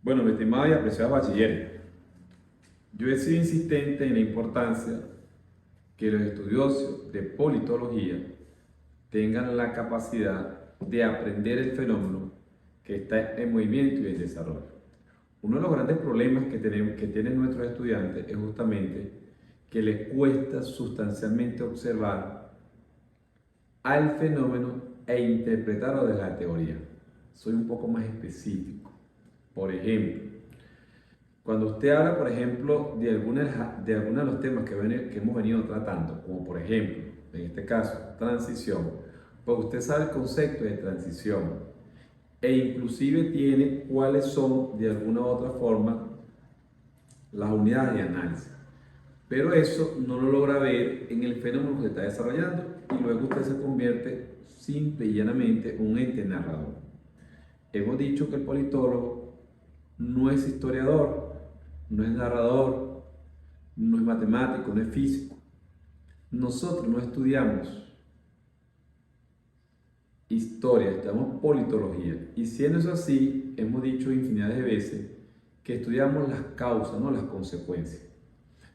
Bueno, mi estimado y apreciado bachiller, yo he sido insistente en la importancia que los estudiosos de politología tengan la capacidad de aprender el fenómeno que está en movimiento y en desarrollo. Uno de los grandes problemas que tienen nuestros estudiantes es justamente que les cuesta sustancialmente observar al fenómeno e interpretarlo desde la teoría. Soy un poco más específico. Por ejemplo, cuando usted habla, por ejemplo, de algunos de los temas que hemos venido tratando, como por ejemplo, en este caso, transición, pues usted sabe el concepto de transición e inclusive tiene cuáles son, de alguna u otra forma, las unidades de análisis. Pero eso no lo logra ver en el fenómeno que se está desarrollando y luego usted se convierte simple y llanamente en un ente narrador. Hemos dicho que el politólogo no es historiador, no es narrador, no es matemático, no es físico. Nosotros no estudiamos historia, estudiamos politología. Y siendo eso así, hemos dicho infinidad de veces que estudiamos las causas, no las consecuencias.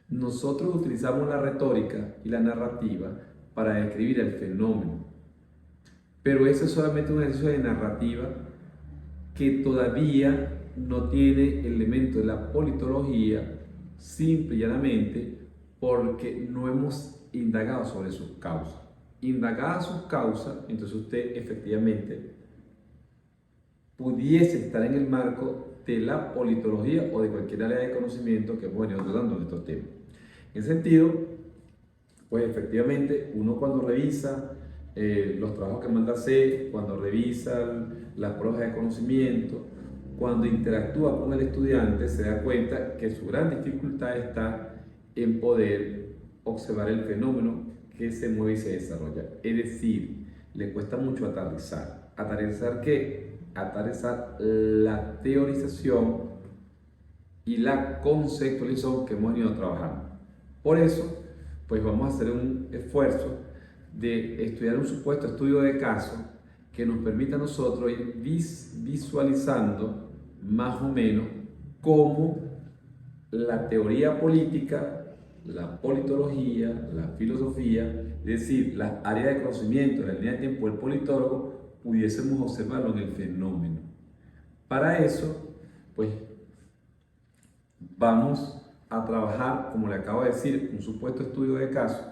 Nosotros utilizamos la retórica y la narrativa para describir el fenómeno. Pero eso es solamente un ejercicio de narrativa que todavía no tiene elementos de la politología, simple y llanamente porque no hemos indagado sobre sus causas. Indagadas sus causas, entonces usted efectivamente pudiese estar en el marco de la politología o de cualquier área de conocimiento que hemos venido tratando en estos temas. En ese sentido, pues efectivamente uno cuando revisa los trabajos que manda hacer, cuando revisa las pruebas de conocimiento, cuando interactúa con el estudiante, se da cuenta que su gran dificultad está en poder observar el fenómeno que se mueve y se desarrolla. Es decir, le cuesta mucho aterrizar. ¿Aterrizar qué? Aterrizar la teorización y la conceptualización que hemos venido trabajando. Por eso, pues vamos a hacer un esfuerzo de estudiar un supuesto estudio de caso que nos permita a nosotros ir visualizando más o menos cómo la teoría política, la politología, la filosofía, es decir, las áreas de conocimiento, la línea de tiempo del politólogo, pudiésemos observarlo en el fenómeno. Para eso, pues vamos a trabajar, como le acabo de decir, un supuesto estudio de caso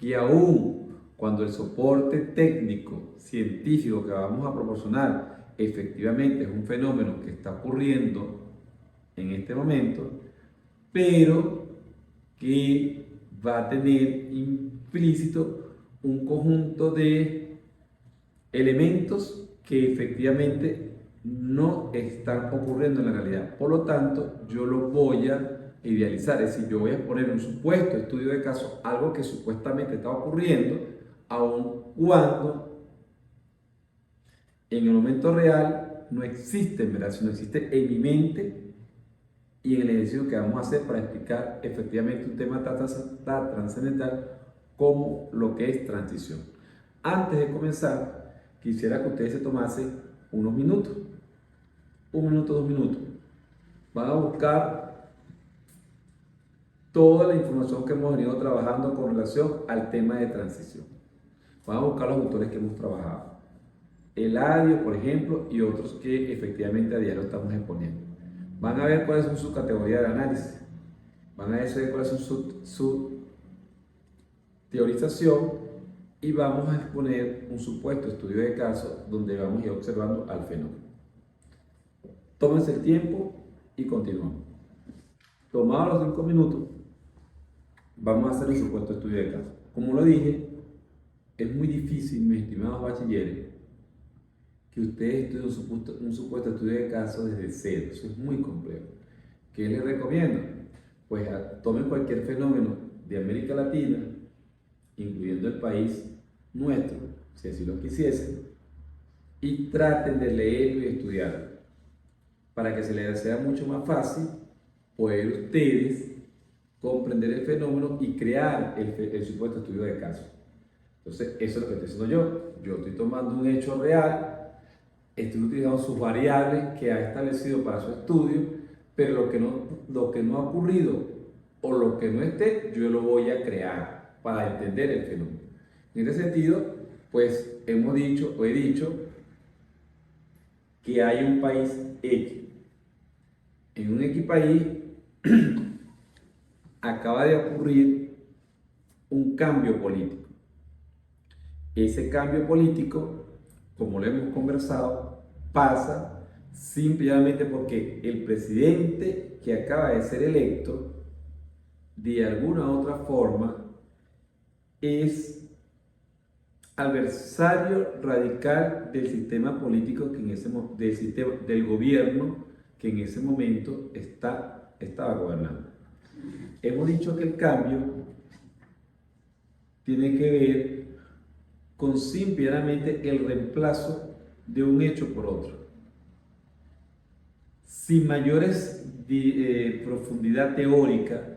que aún cuando el soporte técnico, científico que vamos a proporcionar efectivamente es un fenómeno que está ocurriendo en este momento, pero que va a tener implícito un conjunto de elementos que efectivamente no están ocurriendo en la realidad. Por lo tanto, yo lo voy a idealizar, es decir, yo voy a poner un supuesto estudio de caso, algo que supuestamente está ocurriendo, aun cuando en el momento real no existe, ¿verdad? Sino existe en mi mente y en el ejercicio que vamos a hacer para explicar efectivamente un tema tan trascendental como lo que es transición. Antes de comenzar, quisiera que ustedes se tomasen unos minutos, un minuto, 2 minutos. Van a buscar toda la información que hemos venido trabajando con relación al tema de transición. Van a buscar los autores que hemos trabajado. Eladio, por ejemplo, y otros que efectivamente a diario estamos exponiendo. Van a ver cuáles son sus categorías de análisis. Van a ver cuáles son su teorización y vamos a exponer un supuesto estudio de caso donde vamos a ir observando al fenómeno. Tómense el tiempo y continuamos. Tomados los 5 minutos, vamos a hacer un supuesto estudio de caso. Como lo dije, es muy difícil, mis estimados bachilleres, que ustedes estudien un supuesto estudio de caso desde cero. Eso es muy complejo. ¿Qué les recomiendo? Pues tomen cualquier fenómeno de América Latina, incluyendo el país nuestro, si así lo quisiesen, y traten de leerlo y estudiarlo, para que se les sea mucho más fácil poder ustedes comprender el fenómeno y crear el supuesto estudio de caso. Entonces, eso es lo que estoy haciendo yo. Yo estoy tomando un hecho real, estoy utilizando sus variables que ha establecido para su estudio, pero lo que no ha ocurrido o lo que no esté, yo lo voy a crear para entender el fenómeno. En ese sentido, pues hemos dicho o he dicho que hay un país X. En un X país acaba de ocurrir un cambio político. Ese cambio político, como lo hemos conversado, pasa simplemente porque el presidente que acaba de ser electo, de alguna u otra forma, es adversario radical del sistema político que del gobierno que en ese momento estaba gobernando. Hemos dicho que el cambio tiene que ver con simplemente el reemplazo de un hecho por otro, sin mayores profundidad teórica.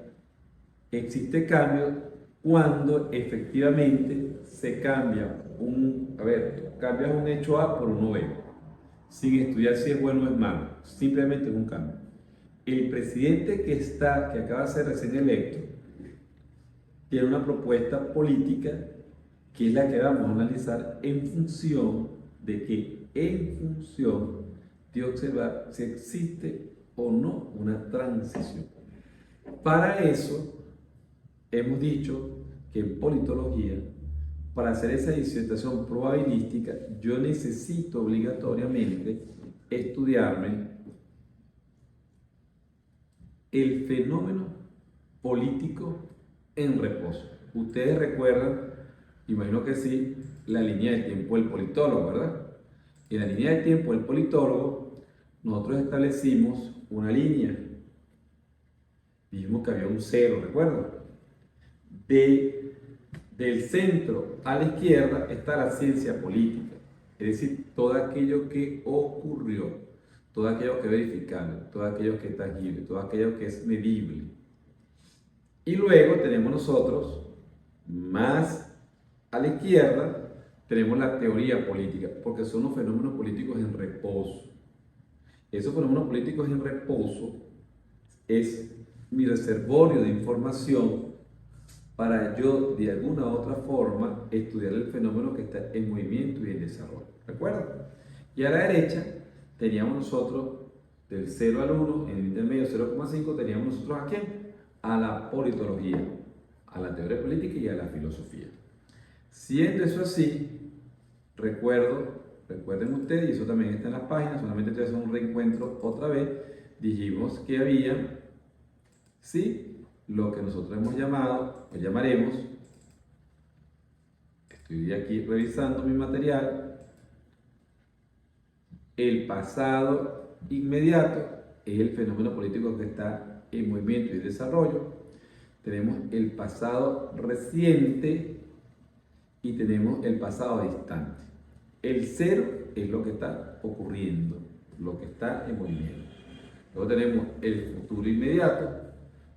Existe cambio cuando efectivamente se cambia cambias un hecho A por uno B, sin estudiar si es bueno o es malo, simplemente es un cambio. El presidente que acaba de ser recién electo, tiene una propuesta política que es la que vamos a analizar en función de observar si existe o no una transición. Para eso, hemos dicho que en politología, para hacer esa disertación probabilística, yo necesito obligatoriamente estudiarme el fenómeno político en reposo. Ustedes recuerdan, imagino que sí, la línea de tiempo del politólogo, ¿verdad? En la línea de tiempo del politólogo, nosotros establecimos una línea. Dijimos que había un cero, ¿recuerdan? Del centro a la izquierda está la ciencia política, es decir, todo aquello que ocurrió, todo aquello que es verificable, todo aquello que es tangible, todo aquello que es medible. Y luego tenemos nosotros, más a la izquierda, tenemos la teoría política, porque son los fenómenos políticos en reposo. Esos fenómenos políticos en reposo es mi reservorio de información para yo, de alguna u otra forma, estudiar el fenómeno que está en movimiento y en desarrollo. ¿Recuerdan? Y a la derecha teníamos nosotros, del 0 al 1, en el intermedio 0,5, teníamos nosotros ¿a quién? A la politología, a la teoría política y a la filosofía. Siendo eso así, recuerden ustedes, y eso también está en las páginas, solamente estoy haciendo un reencuentro otra vez, dijimos que había, sí, lo que nosotros hemos llamado, o llamaremos, estoy aquí revisando mi material, el pasado inmediato es el fenómeno político que está en movimiento y desarrollo. Tenemos el pasado reciente y tenemos el pasado distante. El cero es lo que está ocurriendo, lo que está en movimiento. Luego tenemos el futuro inmediato,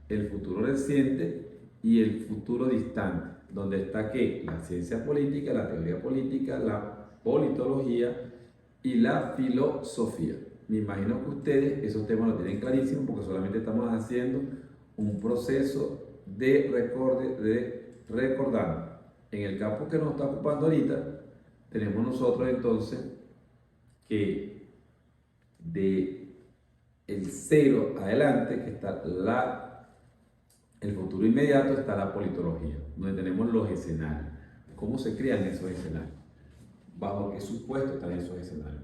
el futuro reciente y el futuro distante, donde está ¿qué? La ciencia política, la teoría política, la politología y la filosofía. Me imagino que ustedes esos temas los tienen clarísimos porque solamente estamos haciendo un proceso de recordar. En el campo que nos está ocupando ahorita, tenemos nosotros entonces que de el cero adelante, que está el futuro inmediato, está la politología, donde tenemos los escenarios. ¿Cómo se crean esos escenarios? ¿Bajo qué supuesto están esos escenarios?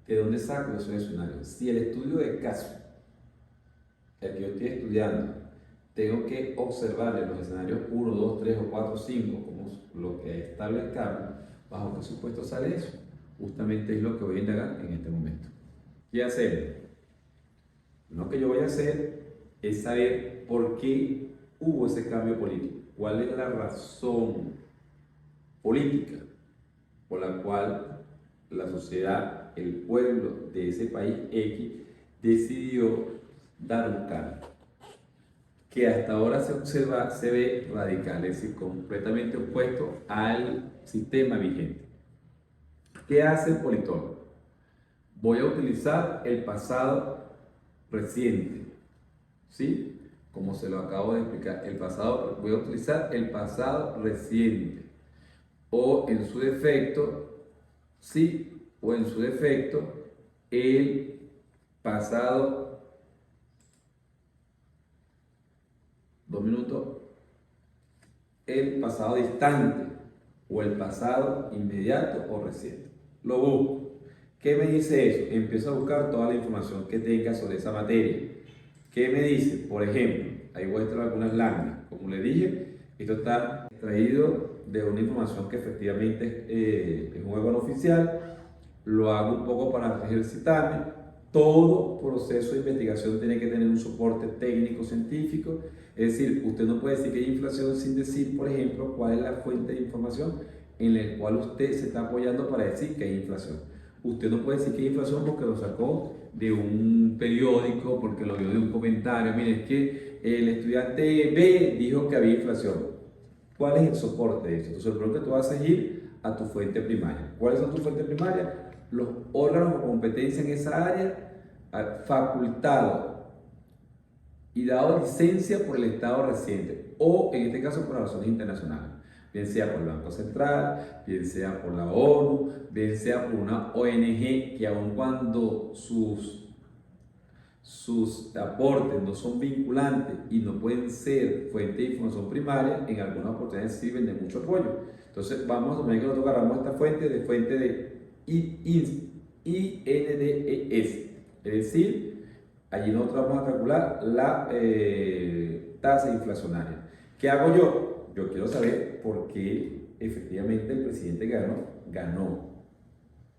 ¿De dónde saco esos escenarios? Si el estudio de caso, el que yo estoy estudiando, tengo que observar los escenarios 1, 2, 3 o 4, 5, como lo que establezcamos, ¿bajo qué supuesto sale eso? Justamente es lo que voy a indagar en este momento. ¿Qué hacer? Lo que yo voy a hacer es saber por qué hubo ese cambio político, cuál es la razón política por la cual la sociedad, el pueblo de ese país X decidió dar un cambio, que hasta ahora se ve radical, es decir, completamente opuesto al sistema vigente. ¿Qué hace el politólogo? voy a utilizar el pasado reciente, ¿sí? Como se lo acabo de explicar, voy a utilizar el pasado reciente, o en su defecto, ¿sí? O en su defecto, el pasado, 2 minutos, el pasado distante, o el pasado inmediato o reciente. Lo busco. ¿Qué me dice eso? Empiezo a buscar toda la información que tenga sobre esa materia. ¿Qué me dice? Por ejemplo, ahí voy a extraer algunas láminas. Como le dije, esto está extraído de una información que efectivamente es un órgano oficial. Lo hago un poco para ejercitarme. Todo proceso de investigación tiene que tener un soporte técnico científico. Es decir, usted no puede decir que hay inflación sin decir, por ejemplo, cuál es la fuente de información en la cual usted se está apoyando para decir que hay inflación. Usted no puede decir que hay inflación porque lo sacó de un periódico, porque lo vio de un comentario. Mire, es que el estudiante B dijo que había inflación. ¿Cuál es el soporte de eso? Entonces, lo que tú vas a ir a tu fuente primaria. ¿Cuáles son tus fuentes primarias? Los órganos con competencia en esa área, facultados y dado licencia por el Estado reciente, o en este caso por las razones internacionales, bien sea por el Banco Central, bien sea por la ONU, bien sea por una ONG que aun cuando sus aportes no son vinculantes y no pueden ser fuente de información primaria, en algunas oportunidades sirven de mucho apoyo. Entonces vamos a suponer que nosotros agarramos esta fuente de INDES, es decir, allí nosotros vamos a calcular la tasa inflacionaria. ¿Qué hago yo? Yo quiero saber por qué efectivamente el presidente ganó.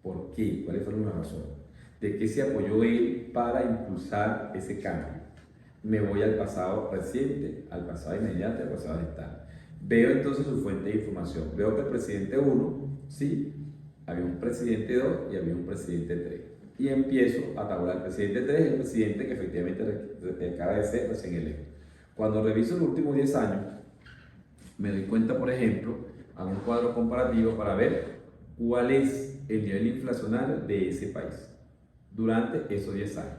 ¿Por qué? ¿Cuáles fueron las razones? ¿De qué se apoyó él para impulsar ese cambio? Me voy al pasado reciente, al pasado inmediato, al pasado distante. Veo entonces su fuente de información. Veo que el presidente 1, sí, había un presidente 2 y había un presidente 3. Y empiezo a tabular el presidente 3, el presidente que efectivamente acaba de ser recién electo. Cuando reviso los últimos 10 años, me doy cuenta, por ejemplo, hago un cuadro comparativo para ver cuál es el nivel inflacionario de ese país durante esos 10 años,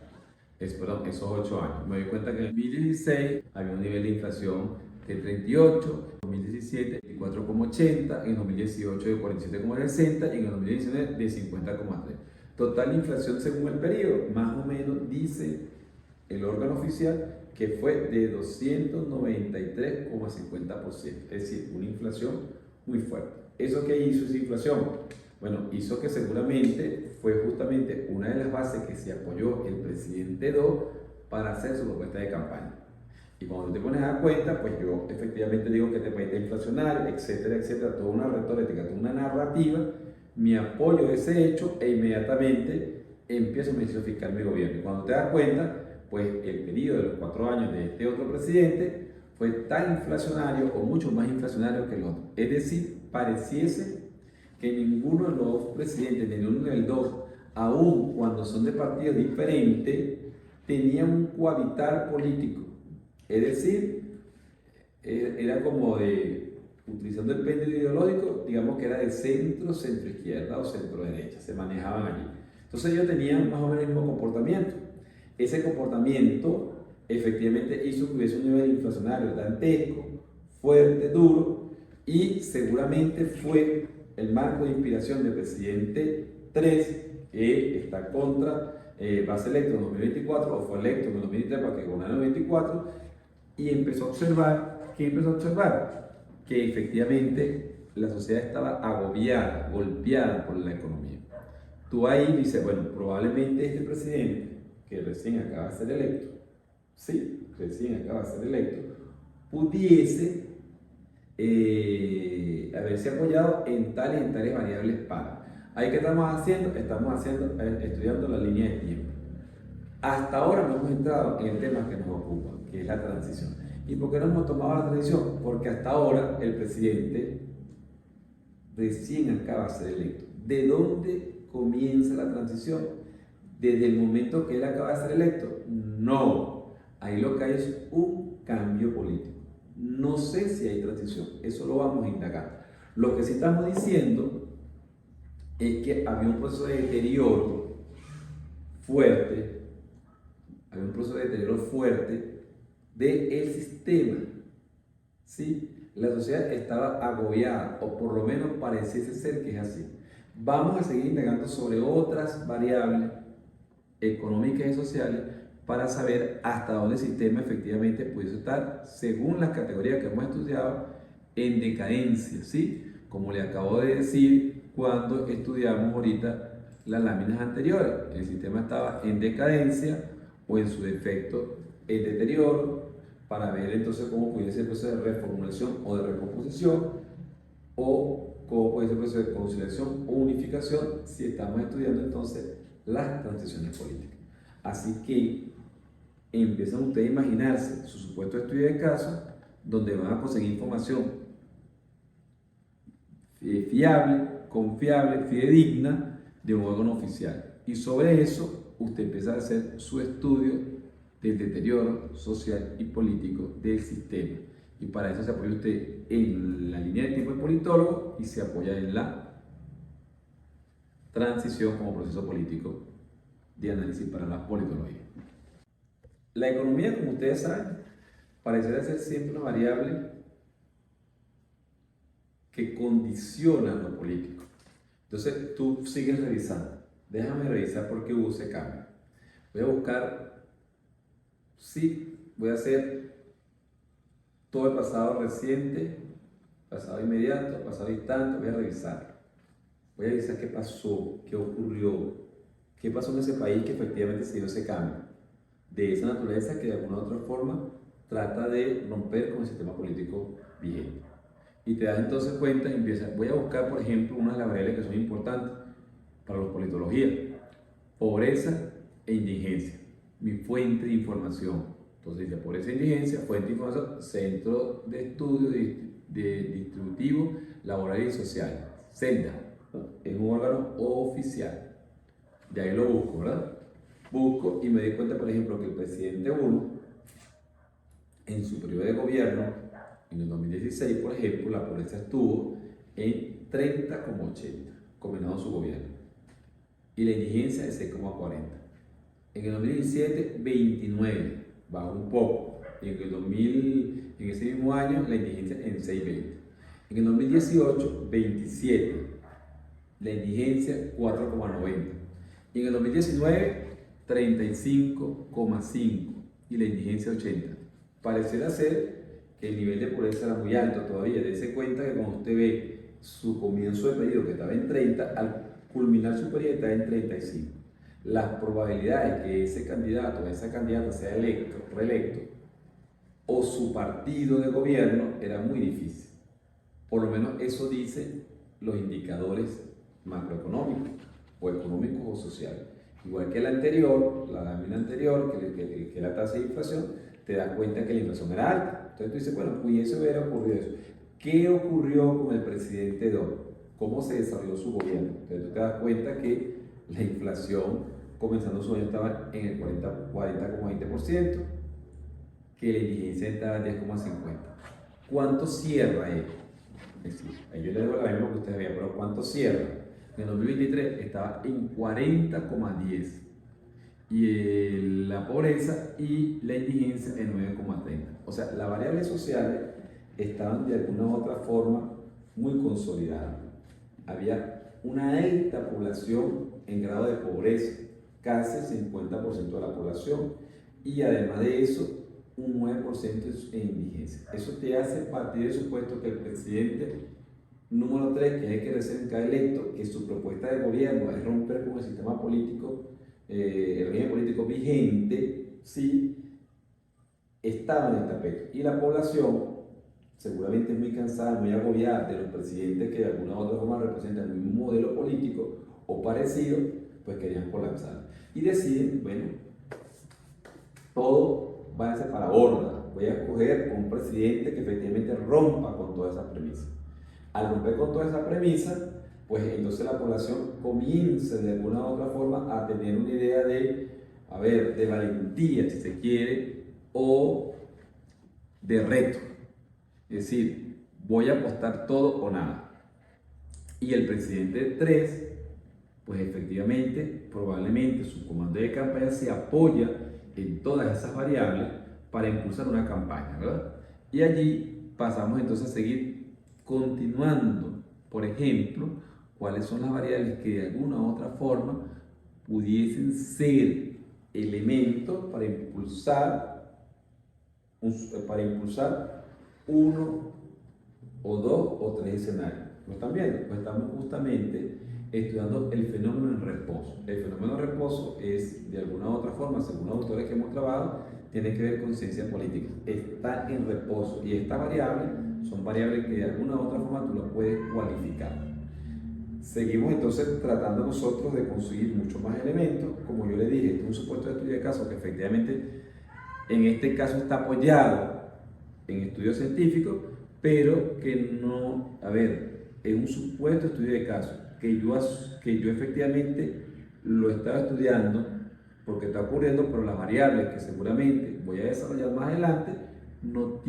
perdón, esos 8 años. Me doy cuenta que en 2016 había un nivel de inflación de 38, en 2017 de 4,80, en 2018 de 47,60 y en 2019 de 50,3. Total inflación según el periodo, más o menos dice el órgano oficial que fue de 293,50%, es decir, una inflación muy fuerte. ¿Eso qué hizo esa inflación? Bueno, hizo que seguramente fue justamente una de las bases que se apoyó el presidente 2 para hacer su propuesta de campaña. Y cuando te pones a dar cuenta, pues yo efectivamente digo que este país está inflacionario, etcétera, etcétera, toda una retórica, toda una narrativa, me apoyo ese hecho e inmediatamente empiezo a misificar mi gobierno. Y cuando te das cuenta, pues el periodo de los 4 años de este otro presidente fue tan inflacionario o mucho más inflacionario que el otro. Es decir, pareciese que ninguno de los dos presidentes, ni uno ni el dos, aun cuando son de partidos diferentes, tenían un cohabitar político. Es decir, era como utilizando el péndulo ideológico, digamos que era de centro, centro izquierda o centro derecha, se manejaban allí. Entonces ellos tenían más o menos el mismo comportamiento. Ese comportamiento efectivamente hizo que hubiese un nivel inflacionario dantesco, fuerte, duro, y seguramente fue el marco de inspiración del presidente 3, que está contra, va a ser electo en 2024, o fue electo en 2023 para que gobernara en 2024, y empezó a observar, ¿qué empezó a observar? Que efectivamente la sociedad estaba agobiada, golpeada por la economía. Tú ahí dices, bueno, probablemente este presidente, que recién acaba de ser electo, sí, recién acaba de ser electo, pudiese haberse apoyado en tales variables para. ¿Ahí qué estamos haciendo? Estamos estudiando la línea de tiempo. Hasta ahora no hemos entrado en el tema que nos ocupa, que es la transición. ¿Y por qué no hemos tomado la transición? Porque hasta ahora el presidente recién acaba de ser electo. ¿De dónde comienza la transición? ¿Desde el momento que él acaba de ser electo? No. Ahí lo que hay es un cambio político. No sé si hay transición, eso lo vamos a indagar. Lo que sí estamos diciendo es que había un proceso de deterioro fuerte, había un proceso de deterioro fuerte del sistema, ¿sí? La sociedad estaba agobiada, o por lo menos pareciese ser que es así. Vamos a seguir indagando sobre otras variables económicas y sociales para saber hasta dónde el sistema efectivamente puede estar, según las categorías que hemos estudiado, en decadencia, ¿sí? Como le acabo de decir cuando estudiamos ahorita las láminas anteriores, el sistema estaba en decadencia o en su defecto en deterioro, para ver entonces cómo puede ser el proceso de reformulación o de recomposición, o cómo puede ser el proceso de conciliación o unificación si estamos estudiando entonces las transiciones políticas. Así que empiezan ustedes a imaginarse su supuesto estudio de caso, donde van a conseguir información fiable, confiable, fidedigna de un órgano oficial. Y sobre eso, usted empieza a hacer su estudio del deterioro social y político del sistema. Y para eso se apoya usted en la línea de tiempo del politólogo y se apoya en la transición como proceso político de análisis para la politología. La economía, como ustedes saben, pareciera ser siempre una variable que condiciona lo político. Entonces tú sigues revisando. Déjame revisar por qué hubo ese cambio. Voy a buscar, sí, voy a hacer todo el pasado reciente, pasado inmediato, pasado distante, voy a revisar. Voy a revisar qué pasó, qué ocurrió, qué pasó en ese país que efectivamente se dio ese cambio. De esa naturaleza que de alguna u otra forma trata de romper con el sistema político vigente. Y te das entonces cuenta y empiezas, voy a buscar por ejemplo unas de las variables que son importantes para los politologías: pobreza e indigencia, mi fuente de información. Entonces dice pobreza e indigencia, fuente de información, centro de estudio distributivo, laboral y social, CELDA, es un órgano oficial. De ahí lo busco, ¿verdad? Busco y me doy cuenta, por ejemplo, que el presidente Uno, en su periodo de gobierno, en el 2016, por ejemplo, la pobreza estuvo en 30,80, combinado su gobierno, y la indigencia de 6,40. En el 2017, 29, bajó un poco. Y en ese mismo año, la indigencia en 6,20. En el 2018, 27, la indigencia 4,90. Y en el 2019, 35,5 y la indigencia 80. Pareciera ser que el nivel de pobreza era muy alto todavía. Dese cuenta que cuando usted ve su comienzo de periodo que estaba en 30, al culminar su periodo está en 35. Las probabilidades de que ese candidato o esa candidata sea electo, reelecto, o su partido de gobierno era muy difícil. Por lo menos eso dicen los indicadores macroeconómicos o económicos o sociales. Igual que la anterior, la lámina anterior, que la tasa de inflación, te das cuenta que la inflación era alta. Entonces tú dices, bueno, pudiese haber ocurrido eso. ¿Qué ocurrió con el presidente Doro? ¿Cómo se desarrolló su gobierno? Entonces tú te das cuenta que la inflación, comenzando su año, estaba en el 40,20%, que la indigencia estaba en 10,50%. ¿Cuánto cierra él? Es decir, ahí yo le doy la misma que ustedes vean, pero ¿cuánto cierra? En el 2023 estaba en 40,10 y la pobreza y la indigencia en 9,30. O sea, las variables sociales estaban de alguna u otra forma muy consolidadas. Había una alta población en grado de pobreza, casi el 50% de la población, y además de eso, un 9% en indigencia. Eso te hace partir del supuesto que el presidente número 3, que es el que recién cae electo, que su propuesta de gobierno es romper con el sistema político, el régimen político vigente, sí, estaba en el tapete. Y la población, seguramente muy cansada, muy agobiada de los presidentes que de alguna u otra forma representan un modelo político o parecido, pues querían colapsar. Y deciden, bueno, todo va a ser para borda. Voy a escoger un presidente que efectivamente rompa con todas esas premisas. Al romper con toda esa premisa, pues entonces la población comienza de alguna u otra forma a tener una idea de, a ver, de valentía, si se quiere, o de reto. Es decir, voy a apostar todo o nada. Y el presidente 3 pues efectivamente, probablemente su comando de campaña se apoya en todas esas variables para impulsar una campaña, ¿verdad? Y allí pasamos entonces a seguir continuando, por ejemplo, cuáles son las variables que de alguna u otra forma pudiesen ser elementos para impulsar uno o dos o tres escenarios. ¿Lo están viendo? Pues estamos justamente estudiando el fenómeno en reposo. El fenómeno en reposo es, de alguna u otra forma, según autores que hemos trabajado, tiene que ver con ciencia política. Está en reposo y estas variables son variables que de alguna u otra forma tú las puedes cualificar. Seguimos entonces tratando nosotros de conseguir muchos más elementos. Como yo le dije, este es un supuesto de estudio de caso que efectivamente en este caso está apoyado en estudios científicos, pero que no, a ver, es un supuesto estudio de caso que yo efectivamente lo estaba estudiando porque está ocurriendo, pero las variables que seguramente voy a desarrollar más adelante no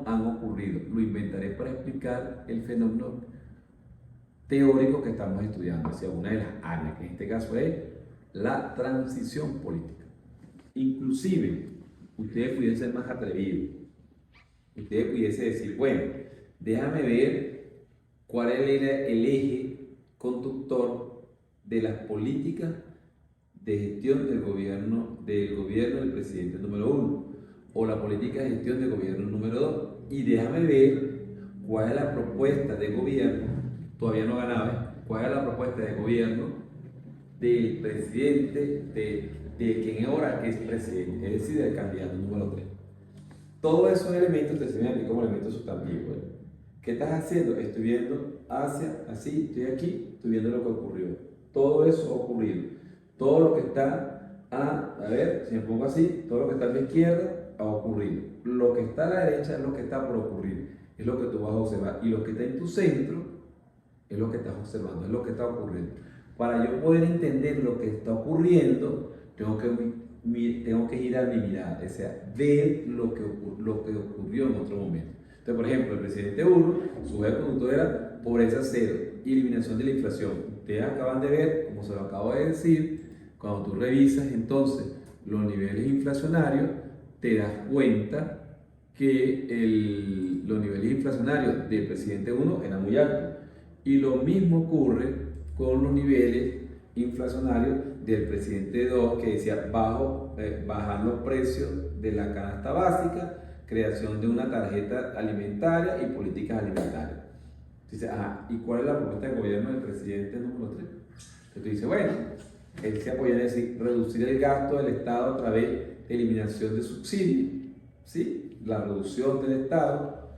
han ocurrido. Lo inventaré para explicar el fenómeno teórico que estamos estudiando hacia una de las áreas, que en este caso es la transición política. Inclusive, ustedes pudiesen ser más atrevidos. Ustedes pudiesen decir, bueno, déjame ver cuál es el eje conductor de las políticas de gestión del gobierno del presidente número 1 o la política de gestión del gobierno número 2 y déjame ver cuál es la propuesta de gobierno, todavía no ganaba, cuál es la propuesta de gobierno del presidente, de quien ahora es presidente, es decir, del candidato número 3. Todos esos elementos te sirven aquí como elementos sustantivos. ¿Qué estás haciendo? Estoy viendo hacia, así, estoy aquí, estoy viendo lo que ocurrió. Todo eso ha ocurrido. Todo lo que está a ver, si me pongo así, todo lo que está a la izquierda ha ocurrido. Lo que está a la derecha es lo que está por ocurrir. Es lo que tú vas a observar. Y lo que está en tu centro es lo que estás observando, es lo que está ocurriendo. Para yo poder entender lo que está ocurriendo, tengo que girar mi mirada, o sea, ver lo que ocurrió en otro momento. Entonces, por ejemplo, el presidente 1, su eje conductor era pobreza cero y eliminación de la inflación. Ustedes acaban de ver, como se lo acabo de decir, cuando tú revisas entonces los niveles inflacionarios, te das cuenta que los niveles inflacionarios del presidente 1 eran muy altos. Y lo mismo ocurre con los niveles inflacionarios del presidente 2, que decía bajar los precios de la canasta básica, creación de una tarjeta alimentaria y políticas alimentarias. Dice, ¿y cuál es la propuesta de gobierno del presidente número 3? Entonces tú dices, bueno, él se apoya en decir, reducir el gasto del Estado a través de eliminación de subsidios, ¿sí? La reducción del Estado,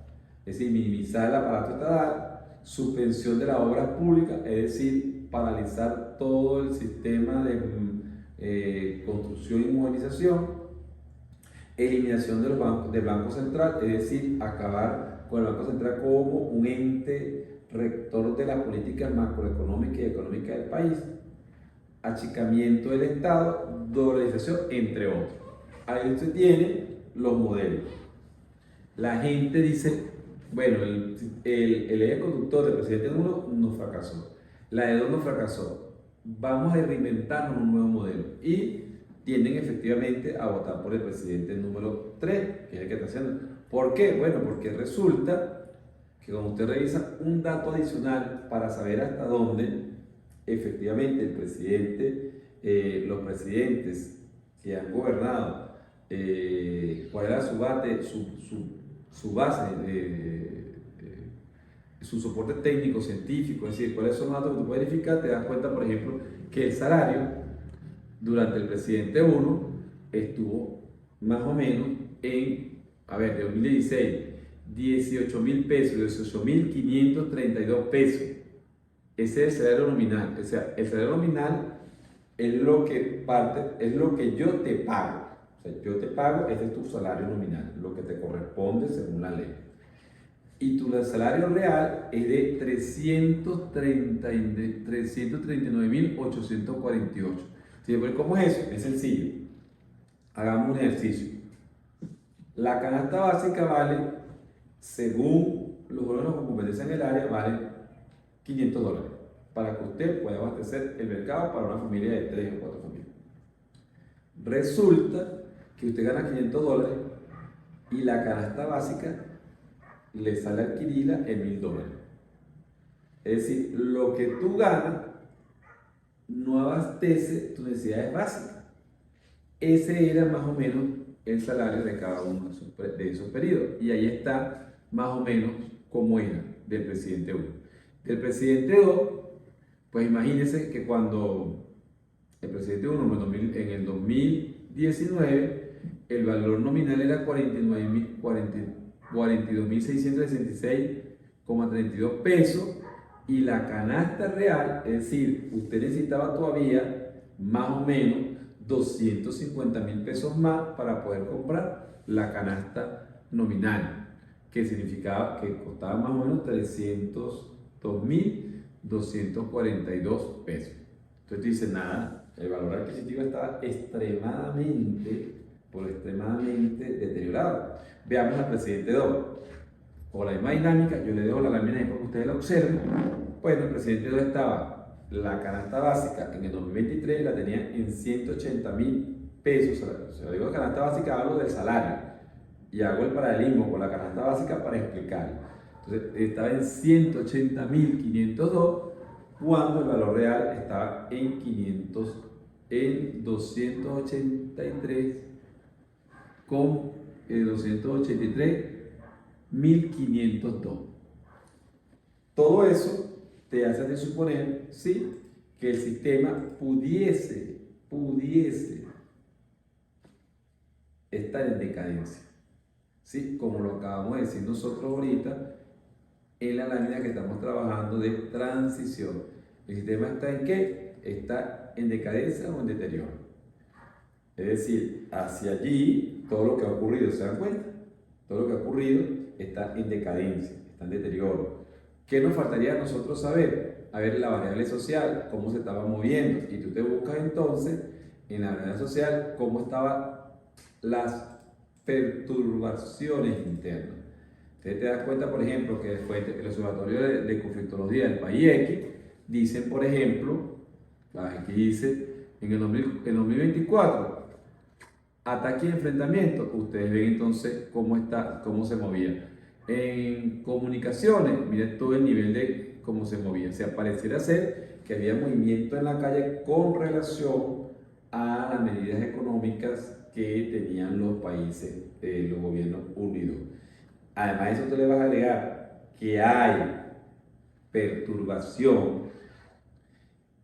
es decir, minimizar el aparato estatal, suspensión de las obras públicas, es decir, paralizar todo el sistema de construcción y movilización, eliminación de del Banco Central, es decir, acabar con el Banco Central como un ente rector de las políticas macroeconómicas y económicas del país, achicamiento del Estado, dolarización, entre otros. Ahí usted tiene los modelos. La gente dice, bueno, el eje conductor del presidente 1 no fracasó, la de 2 no fracasó, vamos a reinventarnos un nuevo modelo y tienden efectivamente a votar por el presidente número 3, que es el que está haciendo. ¿Por qué? Bueno, porque resulta que cuando usted revisa un dato adicional para saber hasta dónde efectivamente el presidente, los presidentes que han gobernado, cuál era su base, su soporte técnico, científico, es decir, cuáles son los datos que tú puedes verificar, te das cuenta, por ejemplo, que el salario durante el presidente 1 estuvo más o menos en, de 2016, 18.000 pesos, 18.532 pesos. Ese es el salario nominal. O sea, el salario nominal es lo que yo te pago. O sea, yo te pago, ese es tu salario nominal, lo que te corresponde según la ley. Y tu salario real es de 339.848. ¿Sí? ¿Cómo es eso? Es sencillo. Hagamos un ejercicio. La canasta básica vale, según los órganos con competencia en el área, vale $500. para que usted pueda abastecer el mercado para una familia de 3 o 4 familias. Resulta que usted gana $500 y la canasta básica le sale a adquirirla en $1000. Es decir, lo que tú ganas no abastece tus necesidades básicas. Ese era más o menos el salario de cada uno de esos periodos. Y ahí está más o menos cómo era del presidente 1. Del presidente 2, pues imagínense que cuando el presidente 1 en el 2019, el valor nominal era 42.666,32 pesos y la canasta real, es decir, usted necesitaba todavía más o menos 250.000 pesos más para poder comprar la canasta nominal, que significaba que costaba más o menos 302.242 pesos. Entonces dice, nada, el valor adquisitivo estaba extremadamente deteriorado. Veamos al presidente 2. Con la misma dinámica, yo le dejo la lámina ahí para que ustedes la observen. Bueno, el presidente 2 estaba, la canasta básica en el 2023 la tenía en 180.000 pesos. Si yo digo canasta básica, hablo del salario y hago el paralelismo con la canasta básica para explicarlo. Entonces, estaba en 180.502 cuando el valor real estaba en 283.502. Todo eso te hace de suponer, sí, que el sistema pudiese estar en decadencia, ¿sí? Como lo acabamos de decir nosotros ahorita en la lámina que estamos trabajando de transición. ¿El sistema está en qué? Está en decadencia o en deterioro. Es decir, hacia allí todo lo que ha ocurrido, ¿se dan cuenta? Todo lo que ha ocurrido está en decadencia, está en deterioro. ¿Qué nos faltaría a nosotros saber? A ver la variable social, cómo se estaba moviendo. Y tú te buscas entonces en la variable social cómo estaban las perturbaciones internas. Entonces te das cuenta, por ejemplo, que después el Observatorio de Conflictología del país X dicen, por ejemplo, aquí dice, en el 2024, ataque y enfrentamiento. Ustedes ven entonces cómo se movía. En comunicaciones, miren todo el nivel de cómo se movía. O sea, pareciera ser que había movimiento en la calle con relación a las medidas económicas que tenían los países, los gobiernos unidos. Además de eso, tú le vas a agregar que hay perturbación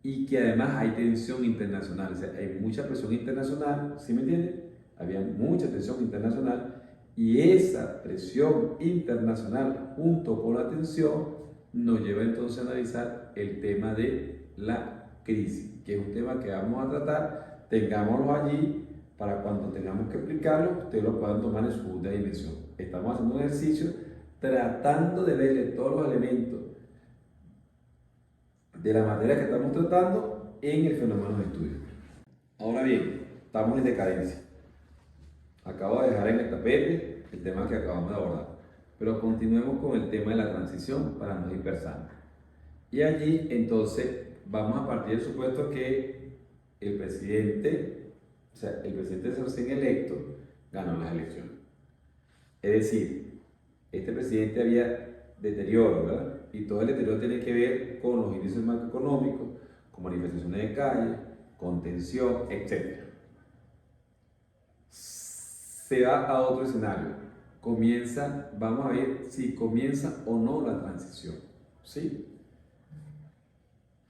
y que además hay tensión internacional. O sea, hay mucha presión internacional, ¿sí me entienden? Había mucha tensión internacional y esa presión internacional junto con la tensión nos lleva entonces a analizar el tema de la crisis, que es un tema que vamos a tratar. Tengámoslo allí para cuando tengamos que explicarlo, ustedes lo puedan tomar en su segunda dimensión. Estamos haciendo un ejercicio tratando de verle todos los elementos de la materia que estamos tratando en el fenómeno de estudio. Ahora bien, estamos en decadencia. Acabo de dejar en el tapete el tema que acabamos de abordar, pero continuemos con el tema de la transición para no dispersarnos. Y allí entonces vamos a partir del supuesto que el presidente recién electo ganó las elecciones. Es decir, este presidente había deterioro, ¿verdad? Y todo el deterioro tiene que ver con los índices macroeconómicos, con manifestaciones de calle, con tensión, etc. Se va a otro escenario. Vamos a ver si comienza o no la transición, ¿sí?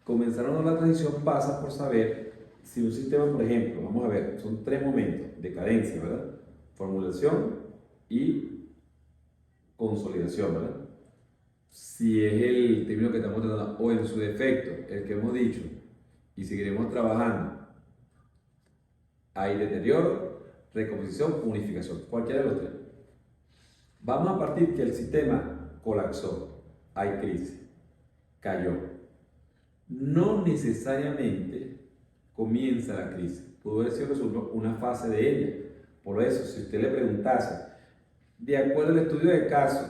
Comenzar o no la transición pasa por saber si un sistema, por ejemplo, vamos a ver, son 3 momentos: decadencia, ¿verdad? Formulación y consolidación, ¿verdad? Si es el término que estamos tratando, o en su defecto, el que hemos dicho, y seguiremos trabajando, hay deterioro, recomposición, unificación, cualquiera de los 3. Vamos a partir que el sistema colapsó, hay crisis, cayó. No necesariamente comienza la crisis, pudo haber sido una fase de ella. Por eso, si usted le preguntase, de acuerdo al estudio de caso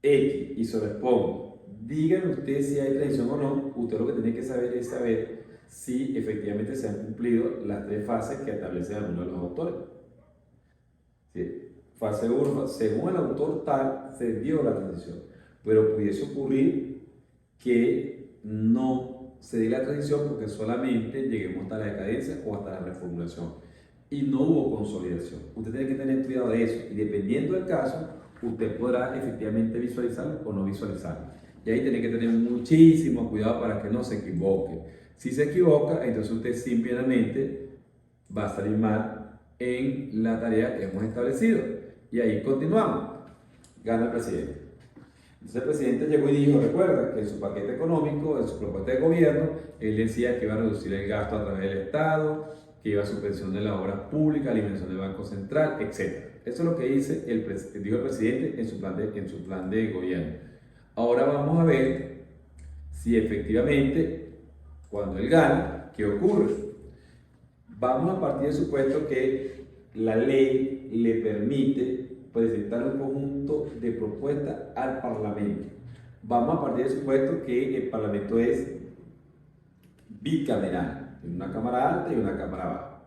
X, y se responde díganme ustedes si hay transición o no. Usted lo que tiene que saber es saber si efectivamente se han cumplido las tres fases que establece alguno de los autores. ¿Sí? Fase 1, según el autor tal, se dio la transición, pero pudiese ocurrir que no se dé la transición porque solamente lleguemos hasta la decadencia o hasta la reformulación y no hubo consolidación. Usted tiene que tener cuidado de eso y dependiendo del caso, usted podrá efectivamente visualizarlo o no visualizarlo. Y ahí tiene que tener muchísimo cuidado para que no se equivoque. Si se equivoca, entonces usted simplemente va a salir mal en la tarea que hemos establecido. Y ahí continuamos. Gana el presidente. Entonces el presidente llegó y dijo, recuerda que en su paquete económico, en su propuesta de gobierno, él decía que iba a reducir el gasto a través del Estado, que iba a subvención de las obras públicas, eliminación del Banco Central, etc. Eso es lo que dijo el presidente en su plan de gobierno. Ahora vamos a ver si efectivamente, cuando él gana, ¿qué ocurre? Vamos a partir del supuesto que la ley le permite presentar un conjunto de propuestas al Parlamento. Vamos a partir del supuesto que el Parlamento es bicameral, en una cámara alta y una cámara baja.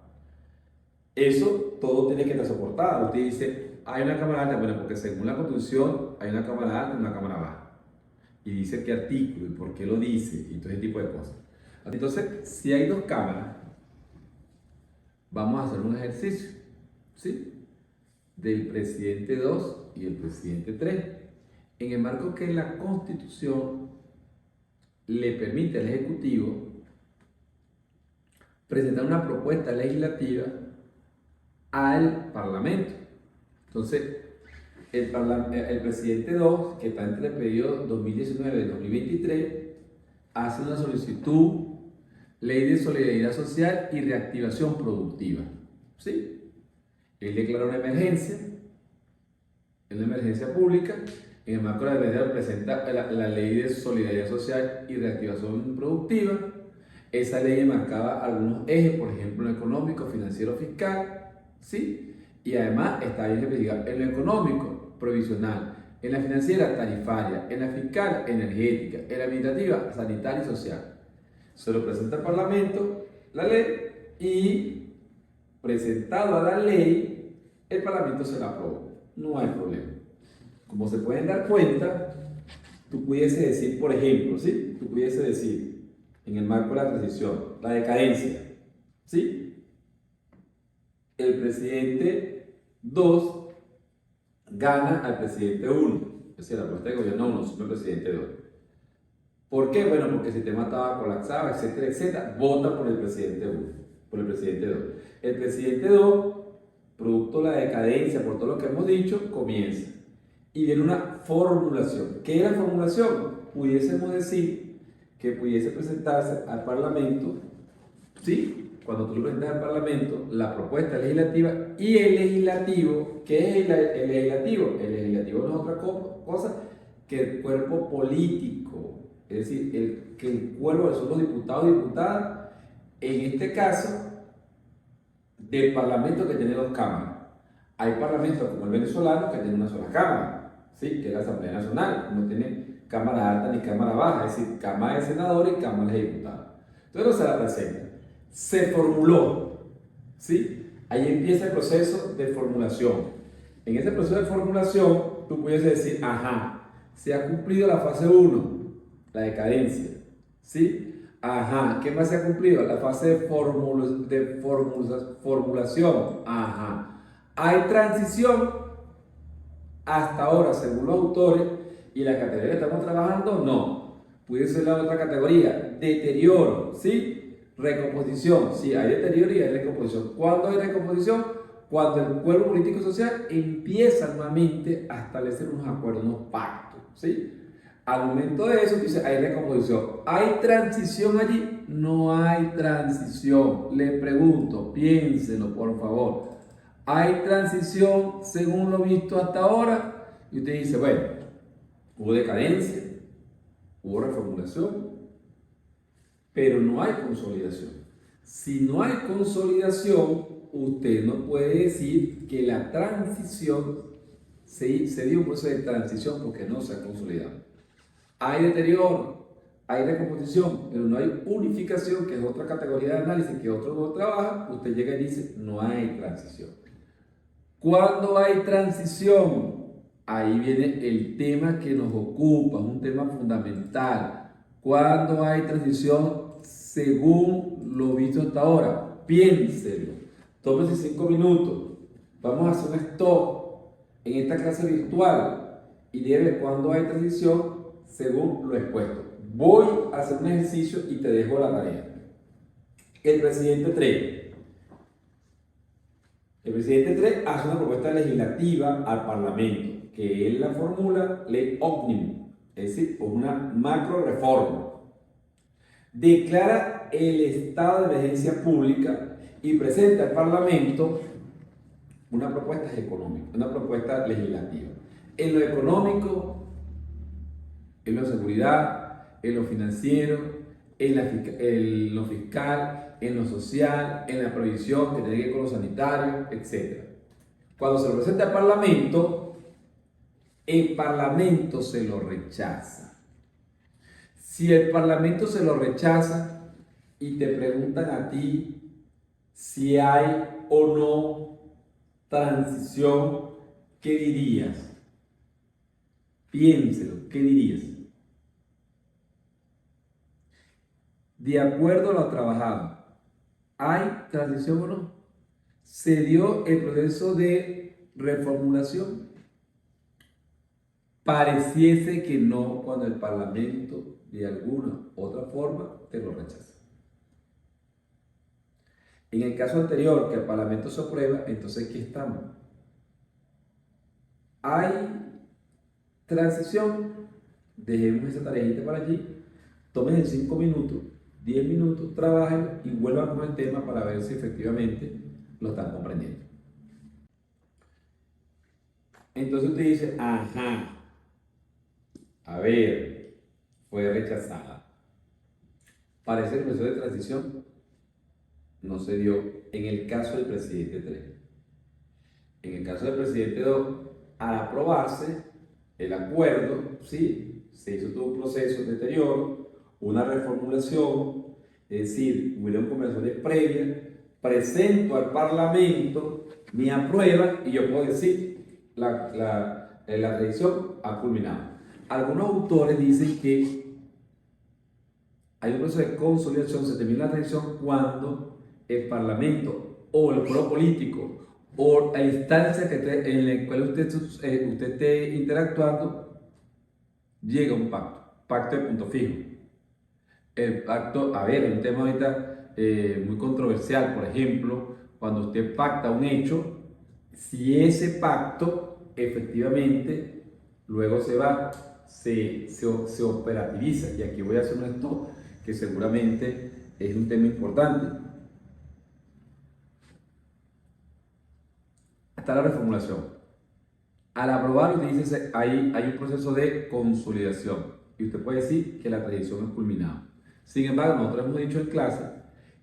Eso todo tiene que estar soportado. Usted dice, hay una cámara alta, bueno, porque según la Constitución hay una cámara alta y una cámara baja. Y dice qué artículo y por qué lo dice y todo ese tipo de cosas. Entonces, si hay dos cámaras, vamos a hacer un ejercicio, ¿sí? Del presidente 2 y el presidente 3. En el marco que la Constitución le permite al Ejecutivo presentar una propuesta legislativa al Parlamento. Entonces, el presidente 2, que está entre el periodo 2019 y 2023, hace una solicitud, ley de solidaridad social y reactivación productiva. ¿Sí? Él declara una emergencia pública. En el marco de la emergencia presenta la ley de solidaridad social y reactivación productiva. Esa ley marcaba algunos ejes, por ejemplo, en lo económico, financiero, fiscal, ¿sí? Y además está bien especificado en lo económico, provisional, en la financiera, tarifaria, en la fiscal, energética, en la administrativa, sanitaria y social. Se lo presenta al Parlamento la ley y presentado a la ley, el Parlamento se la aprobó. No hay problema. Como se pueden dar cuenta, tú pudiese decir, por ejemplo, ¿sí? Tú pudiese decir, en el marco de la transición, la decadencia, ¿sí? El presidente 2 gana al presidente 1, es decir, la propuesta de gobierno 1 sube al presidente 2. ¿Por qué? Bueno, porque el sistema estaba colapsado, etcétera, etcétera. Vota por el presidente 1, por el presidente 2. El presidente 2, producto de la decadencia, por todo lo que hemos dicho, comienza. Y viene una formulación. ¿Qué es la formulación? Pudiésemos decir que pudiese presentarse al Parlamento, ¿sí? Cuando tú le presentas al Parlamento la propuesta legislativa y el legislativo. ¿Qué es el legislativo? El legislativo no es otra cosa que el cuerpo político. Es decir, que el cuerpo son los diputados y diputadas, en este caso, del Parlamento que tiene dos cámaras. Hay parlamentos como el venezolano que tiene una sola cámara, ¿sí? Que es la Asamblea Nacional, no tiene cámara alta ni cámara baja, es decir, cámara de senadores y cámara de diputados. Entonces no se la presenta. Se formuló, ¿sí? Ahí empieza el proceso de formulación. En ese proceso de formulación, tú puedes decir, ajá, se ha cumplido la fase 1, la decadencia, ¿sí? Ajá, ¿qué más se ha cumplido? La fase de formulación, ajá. Hay transición hasta ahora, según los autores y la categoría que estamos trabajando, no. Puede ser la otra categoría, deterioro, ¿sí? Recomposición, sí, hay deterioro y hay recomposición. ¿Cuándo hay recomposición? Cuando el cuerpo político y social empieza nuevamente a establecer unos acuerdos, unos pactos, ¿sí? Al momento de eso, dice, hay recomposición. ¿Hay transición allí? No hay transición. Le pregunto, piénselo, por favor. ¿Hay transición según lo visto hasta ahora? Y usted dice, bueno, hubo decadencia, hubo reformulación, pero no hay consolidación. Si no hay consolidación, usted no puede decir que la transición se dio un proceso de transición porque no se ha consolidado. Hay deterioro, hay recomposición, pero no hay unificación, que es otra categoría de análisis que otro no trabaja. Usted llega y dice, no hay transición. Cuando hay transición, ahí viene el tema que nos ocupa, es un tema fundamental. Cuando hay transición, según lo visto hasta ahora, piénselo, tómese 5 minutos, vamos a hacer un stop en esta clase virtual y debe cuando hay transición según lo expuesto. Voy a hacer un ejercicio y te dejo la tarea. El presidente 3. El presidente 3 hace una propuesta legislativa al Parlamento, que él la formula ley ómnibus, es decir, una macro reforma. Declara el estado de emergencia pública y presenta al Parlamento una propuesta económica, una propuesta legislativa. En lo económico, en lo de seguridad, en lo financiero, en lo fiscal, en lo social, en la provisión que tiene que ver con lo sanitario, etc. Cuando se lo presenta al Parlamento, el Parlamento se lo rechaza. Si el Parlamento se lo rechaza y te preguntan a ti si hay o no transición, ¿qué dirías? Piénselo, ¿qué dirías? De acuerdo a lo trabajado, ¿hay transición o no? ¿Se dio el proceso de reformulación? Pareciese que no cuando el Parlamento de alguna otra forma te lo rechaza. En el caso anterior, que el Parlamento se aprueba, entonces ¿qué estamos? ¿Hay transición? Dejemos esa tarejita para allí, tomen 5 minutos, 10 minutos, trabajen y vuelvan con el tema para ver si efectivamente lo están comprendiendo. Entonces usted dice, ajá, a ver, fue rechazada. Parece que el proceso de transición no se dio en el caso del presidente 3. En el caso del presidente 2, al aprobarse el acuerdo, ¿sí? Se hizo todo un proceso de deterioro, una reformulación, es decir, hubieron conversaciones previas, presento al Parlamento mi aprueba y yo puedo decir, la transición ha culminado. Algunos autores dicen que hay un proceso de consolidación, se termina la transición cuando el Parlamento o el foro político o la instancia en la cual usted esté interactuando llega a un pacto de punto fijo. El pacto, a ver, un tema ahorita muy controversial, por ejemplo, cuando usted pacta un hecho, si ese pacto efectivamente luego se operativiza, y aquí voy a hacer un stop que seguramente es un tema importante. Hasta la reformulación. Al aprobar, usted dice, hay un proceso de consolidación y usted puede decir que la transición es culminada. Sin embargo, nosotros hemos dicho en clase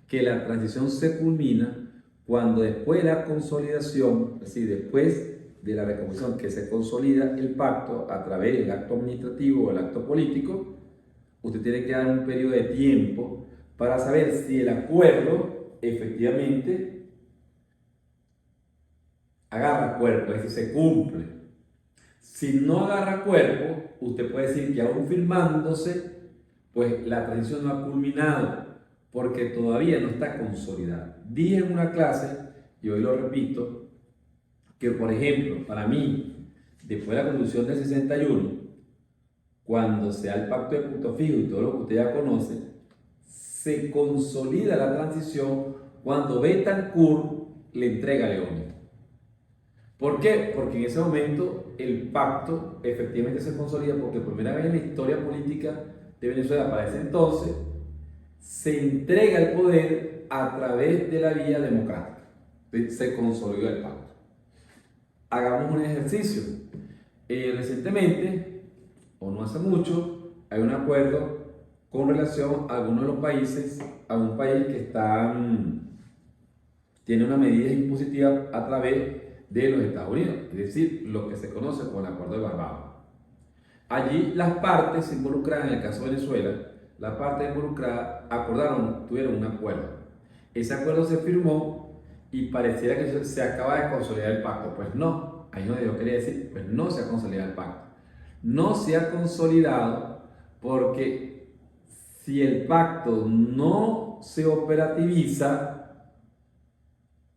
que la transición se culmina cuando después de la consolidación, es decir, después de la recomposición que se consolida el pacto a través del acto administrativo o el acto político, usted tiene que dar un periodo de tiempo para saber si el acuerdo efectivamente agarra cuerpo, es decir, se cumple. Si no agarra cuerpo, usted puede decir que aún firmándose, pues la transición no ha culminado, porque todavía no está consolidada. Dije en una clase, y hoy lo repito, que por ejemplo, para mí, después de la Constitución del 61, cuando se da el pacto de punto fijo y todo lo que usted ya conoce, se consolida la transición cuando Betancourt le entrega a León. ¿Por qué? Porque en ese momento el pacto efectivamente se consolida porque por primera vez en la historia política de Venezuela para ese entonces se entrega el poder a través de la vía democrática. Se consolidó el pacto. Hagamos un ejercicio. Recientemente, o no hace mucho, hay un acuerdo con relación a algunos de los países, a un país que tiene una medida impositiva a través de los Estados Unidos, es decir, lo que se conoce como el Acuerdo de Barbados. Allí las partes involucradas, en el caso de Venezuela, las partes involucradas acordaron, tuvieron un acuerdo. Ese acuerdo se firmó y pareciera que se acaba de consolidar el pacto. Pues no, ahí es donde yo quería decir, pues no se ha consolidado el pacto. No se ha consolidado porque si el pacto no se operativiza,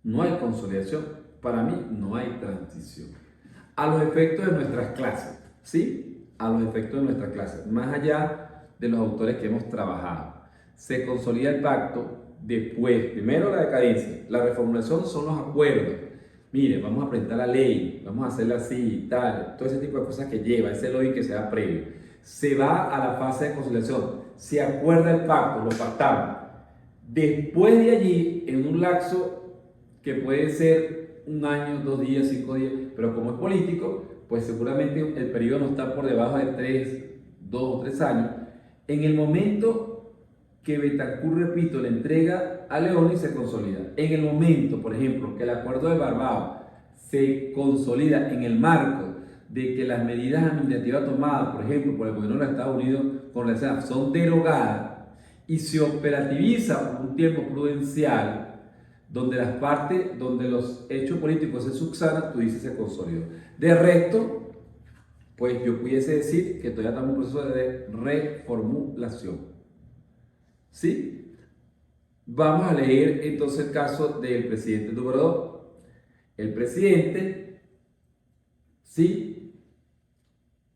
no hay consolidación. Para mí no hay transición. A los efectos de nuestras clases, ¿sí? A los efectos de nuestras clases, más allá de los autores que hemos trabajado. Se consolida el pacto después, primero la decadencia, la reformulación son los acuerdos. Mire, vamos a presentar la ley, vamos a hacerla así y tal, todo ese tipo de cosas que lleva, ese lobby que se da previo. Se va a la fase de consolidación, se acuerda el pacto, lo pactamos. Después de allí, en un lapso que puede ser un año, 2 días, 5 días, pero como es político, pues seguramente el periodo no está por debajo de 2 o 3 años. En el momento que Betancur, repito, le entrega a León y se consolida. En el momento, por ejemplo, que el acuerdo de Barbados se consolida en el marco de que las medidas administrativas tomadas, por ejemplo, por el gobierno de los Estados Unidos con la CEA son derogadas y se operativiza por un tiempo prudencial, donde las partes, donde los hechos políticos se subsanan, tú dices se consolidó. De resto, pues yo pudiese decir que todavía estamos en un proceso de reformulación. ¿Sí? Vamos a leer entonces el caso del presidente número 2. El presidente, sí,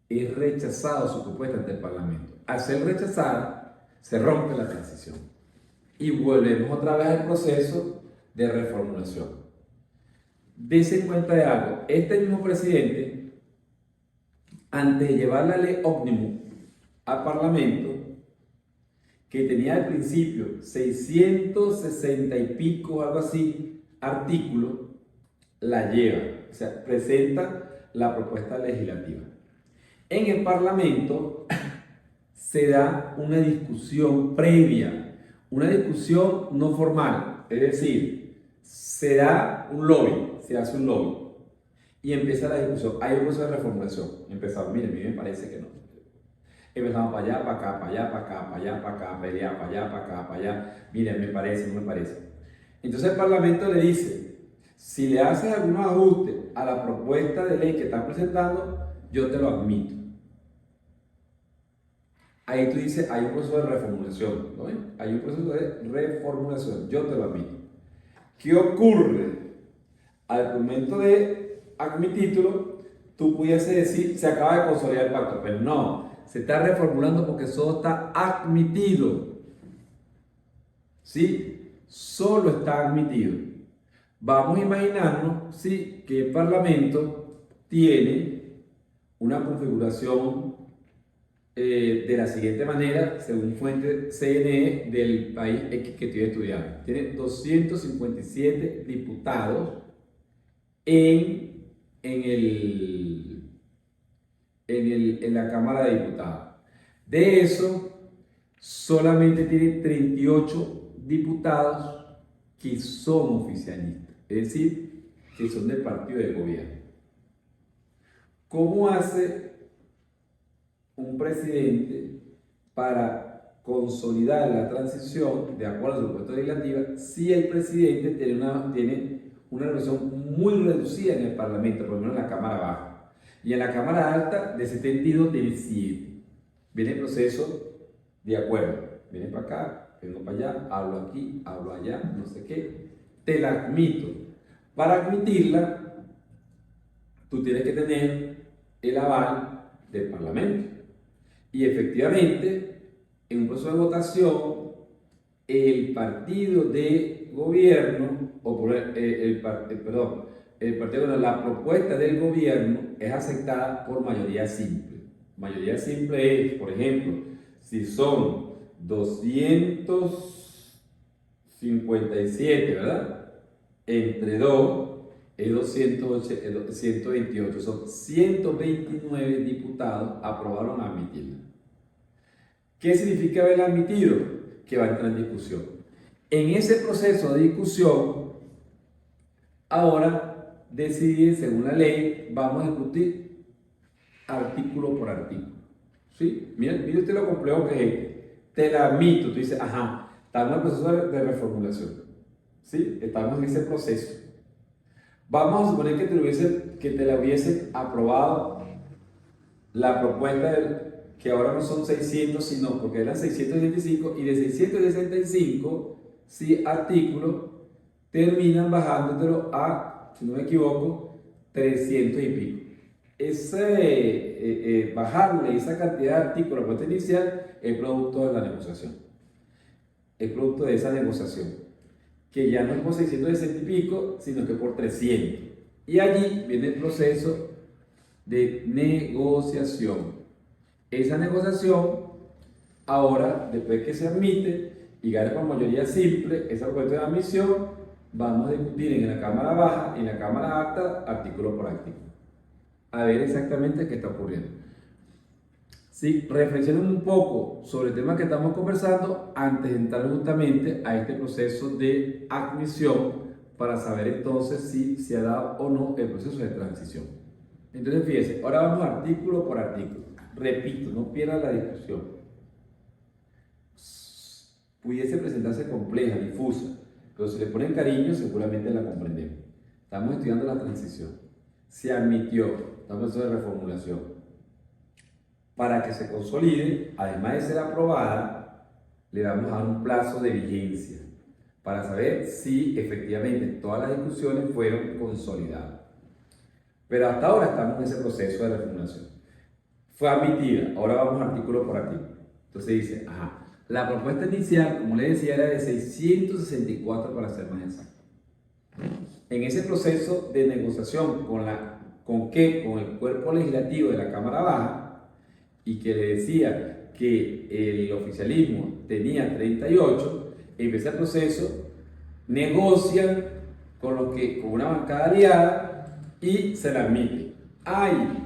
es rechazado su propuesta ante el Parlamento. Al ser rechazada, se rompe la transición y volvemos otra vez al proceso de reformulación. Dese cuenta de algo, este mismo presidente, antes de llevar la ley ómnibus al Parlamento, que tenía al principio 660 y pico, algo así, artículos, la lleva, o sea, presenta la propuesta legislativa. En el Parlamento se da una discusión previa, una discusión no formal, es decir, se da un lobby, se hace un lobby y empieza la discusión. Hay un proceso de reformulación. Empezamos, miren, a mí me parece que no. Empezamos para allá, para acá, para allá, para acá, para allá, para acá, para allá, para allá, para acá, para allá. Miren, me parece, no me parece. Entonces el Parlamento le dice, si le haces algunos ajustes a la propuesta de ley que están presentando, yo te lo admito. Ahí tú dices, hay un proceso de reformulación, ¿no? Hay un proceso de reformulación, yo te lo admito. ¿Qué ocurre? Al momento de admitirlo, tú pudiese decir, se acaba de consolidar el pacto, pero no, se está reformulando porque solo está admitido. ¿Sí? Solo está admitido. Vamos a imaginarnos, ¿sí?, que el Parlamento tiene una configuración de la siguiente manera, según fuente CNE del país X que estoy estudiando. Tiene 257 diputados en la Cámara de Diputados. De eso, solamente tiene 38 diputados que son oficialistas, es decir, que son del partido de gobierno. ¿Cómo hace un presidente para consolidar la transición de acuerdo a su propuesta legislativa si el presidente tiene una representación muy reducida en el Parlamento, por lo menos en la Cámara Baja? Y en la Cámara Alta, de 72 tiene 7. Viene el proceso de acuerdo. Viene para acá, vengo para allá, hablo aquí, hablo allá, no sé qué. Te la admito. Para admitirla, tú tienes que tener el aval del Parlamento. Y efectivamente, en un proceso de votación, el partido de gobierno, la propuesta del gobierno es aceptada por mayoría simple. Mayoría simple es, por ejemplo, si son 257, ¿verdad? Entre 2 es 128, son 129 diputados aprobaron admitirla. ¿Qué significa haberla admitido? Que va a entrar en discusión. En ese proceso de discusión, ahora decide, según la ley, vamos a discutir artículo por artículo. ¿Sí? Mira usted lo complejo que es este. Te la admito, tú dices, ajá, estamos en el proceso de reformulación. ¿Sí? Estamos en ese proceso. Vamos a suponer que te la hubiese aprobado la propuesta que ahora no son 600, sino porque eran 665 y de 665, sí, artículos, terminan bajándotelo a, si no me equivoco, 300 y pico. Bajarle esa cantidad de artículos a la propuesta inicial es producto de la negociación. Es producto de esa negociación, que ya no es por 660 y pico, sino que por 300. Y allí viene el proceso de negociación. Esa negociación, ahora, después que se admite y gana por mayoría simple esa propuesta de admisión, vamos a discutir en la Cámara Baja y en la Cámara Alta, artículo por artículo, a ver exactamente qué está ocurriendo. Sí, reflexionen un poco sobre el tema que estamos conversando antes de entrar justamente a este proceso de admisión para saber entonces si se ha dado o no el proceso de transición. Entonces, fíjense, ahora vamos artículo por artículo. Repito, no pierdan la discusión. Pudiese presentarse compleja, difusa, pero si le ponen cariño, seguramente la comprendemos. Estamos estudiando la transición. Se admitió, estamos en proceso de reformulación. Para que se consolide, además de ser aprobada, le vamos a dar un plazo de vigencia para saber si efectivamente todas las discusiones fueron consolidadas. Pero hasta ahora estamos en ese proceso de reformulación. Fue admitida, ahora vamos artículo por artículo. Entonces dice, ajá, la propuesta inicial, como le decía, era de 664 para ser más exacto. En ese proceso de negociación con el cuerpo legislativo de la Cámara Baja, y que le decía que el oficialismo tenía 38, empieza el proceso, negocian con una bancada aliada y se la admite. ¡Ay!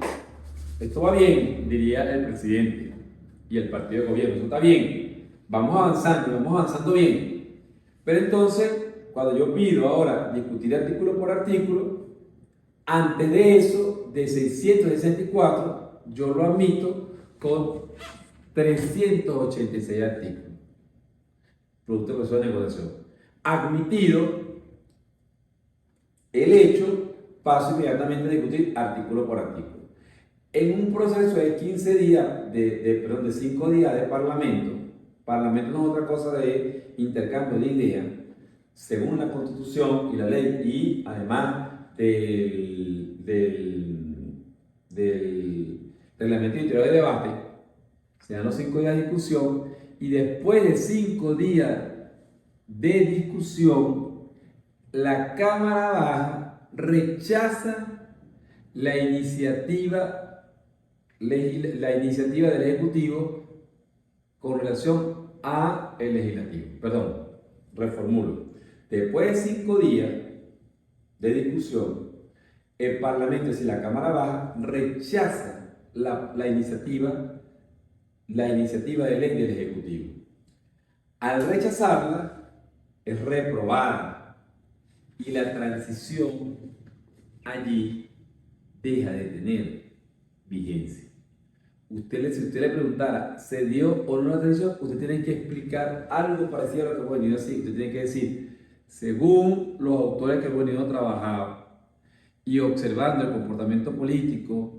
Esto va bien, diría el presidente y el partido de gobierno. Eso está bien. Vamos avanzando bien. Pero entonces, cuando yo pido ahora discutir artículo por artículo, antes de eso, de 664, yo lo admito con 386 artículos. Producto de proceso de negociación. Admitido el hecho, paso inmediatamente a discutir artículo por artículo. En un proceso de 15 días, de 5 días de parlamento no es otra cosa de intercambio de ideas, según la Constitución y la ley, y además del reglamento interior de debate, se dan los 5 días de discusión, y después de 5 días de discusión, la Cámara Baja rechaza la iniciativa del Ejecutivo con relación a el Legislativo. Perdón, reformulo. Después de 5 días de discusión, el Parlamento, es decir, la Cámara Baja, rechaza la iniciativa de ley del Ejecutivo. Al rechazarla, es reprobada y la transición allí deja de tener vigencia. Si usted le preguntara, ¿se dio o no la transición? Usted tiene que explicar algo parecido a lo que hemos venido así. Usted tiene que decir, según los autores que hemos venido trabajando y observando el comportamiento político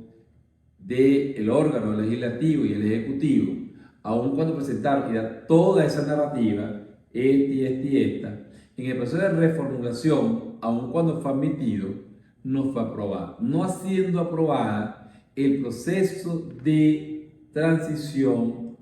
del órgano legislativo y el ejecutivo, aun cuando presentaron y da toda esa narrativa, esta, en el proceso de reformulación, aun cuando fue admitido, no fue aprobada. No siendo aprobada, el proceso de transición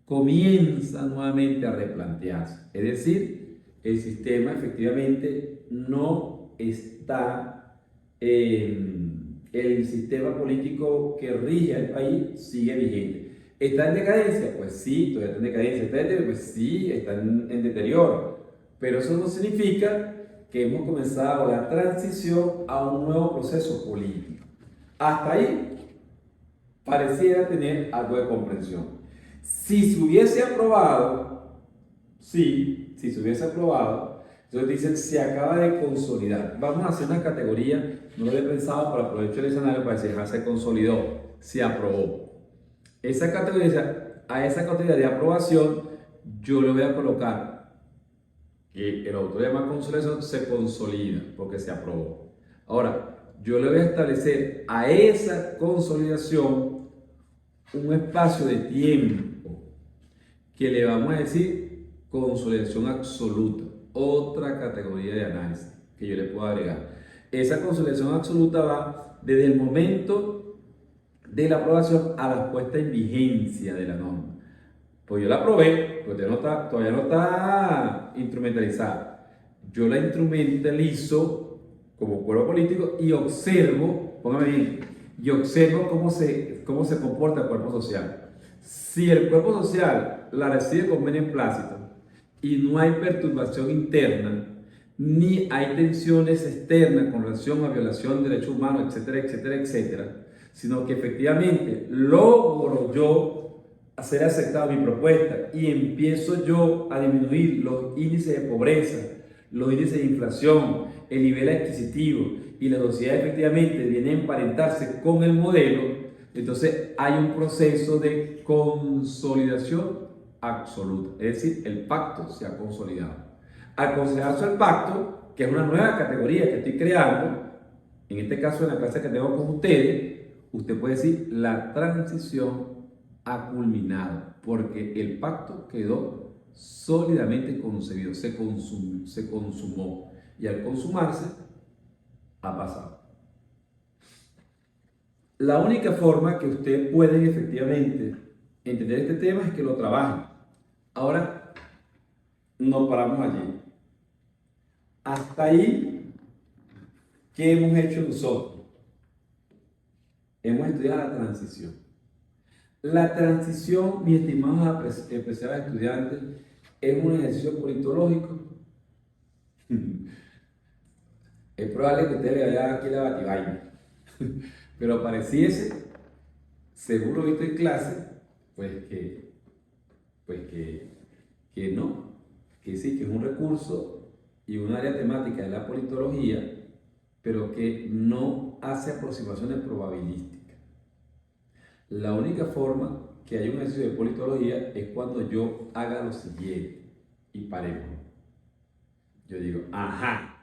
comienza nuevamente a replantearse. Es decir, el sistema efectivamente no está, el sistema político que rige al país sigue vigente. ¿Está en decadencia? Pues sí, todavía está en decadencia. ¿Está en deterioro? Pues sí, está en deterioro. Pero eso no significa que hemos comenzado la transición a un nuevo proceso político. Hasta ahí pareciera tener algo de comprensión. Si se hubiese aprobado, entonces dicen, se acaba de consolidar. Vamos a hacer una categoría, no lo he pensado, pero aprovecho el escenario para decir, se consolidó, se aprobó. a esa categoría de aprobación yo le voy a colocar que el autor llama consolidación, se consolida porque se aprobó. Ahora, yo le voy a establecer a esa consolidación un espacio de tiempo que le vamos a decir consolidación absoluta, otra categoría de análisis que yo le puedo agregar. Esa consolidación absoluta va desde el momento de la aprobación a la puesta en vigencia de la norma. Pues yo la aprobé, pero todavía no está instrumentalizada. Yo la instrumentalizo como cuerpo político y observo, póngame bien, y observo cómo se comporta el cuerpo social. Si el cuerpo social la recibe con beneplácito y no hay perturbación interna, ni hay tensiones externas con relación a violación de derechos humanos, etcétera, etcétera, etcétera, sino que efectivamente logro yo hacer aceptada mi propuesta y empiezo yo a disminuir los índices de pobreza, los índices de inflación, el nivel adquisitivo y la sociedad efectivamente viene a emparentarse con el modelo, entonces hay un proceso de consolidación absoluta, es decir, el pacto se ha consolidado. Al consolidarse el pacto, que es una nueva categoría que estoy creando, en este caso en la clase que tengo con ustedes, usted puede decir la transición ha culminado, porque el pacto quedó sólidamente concebido, se consumó, y al consumarse ha pasado. La única forma que ustedes pueden efectivamente entender este tema es que lo trabajen. Ahora nos paramos allí. Hasta ahí, ¿qué hemos hecho nosotros? Hemos estudiado la transición. La transición, mis estimados apreciados estudiantes, es un ejercicio politológico. Es probable que usted le vaya aquí la bativaina, pero pareciese, según lo visto en clase, que no, que sí, que es un recurso y un área temática de la politología, pero que no hace aproximaciones probabilísticas. La única forma que haya un ejercicio de politología es cuando yo haga lo siguiente y paremos. Yo digo, ajá,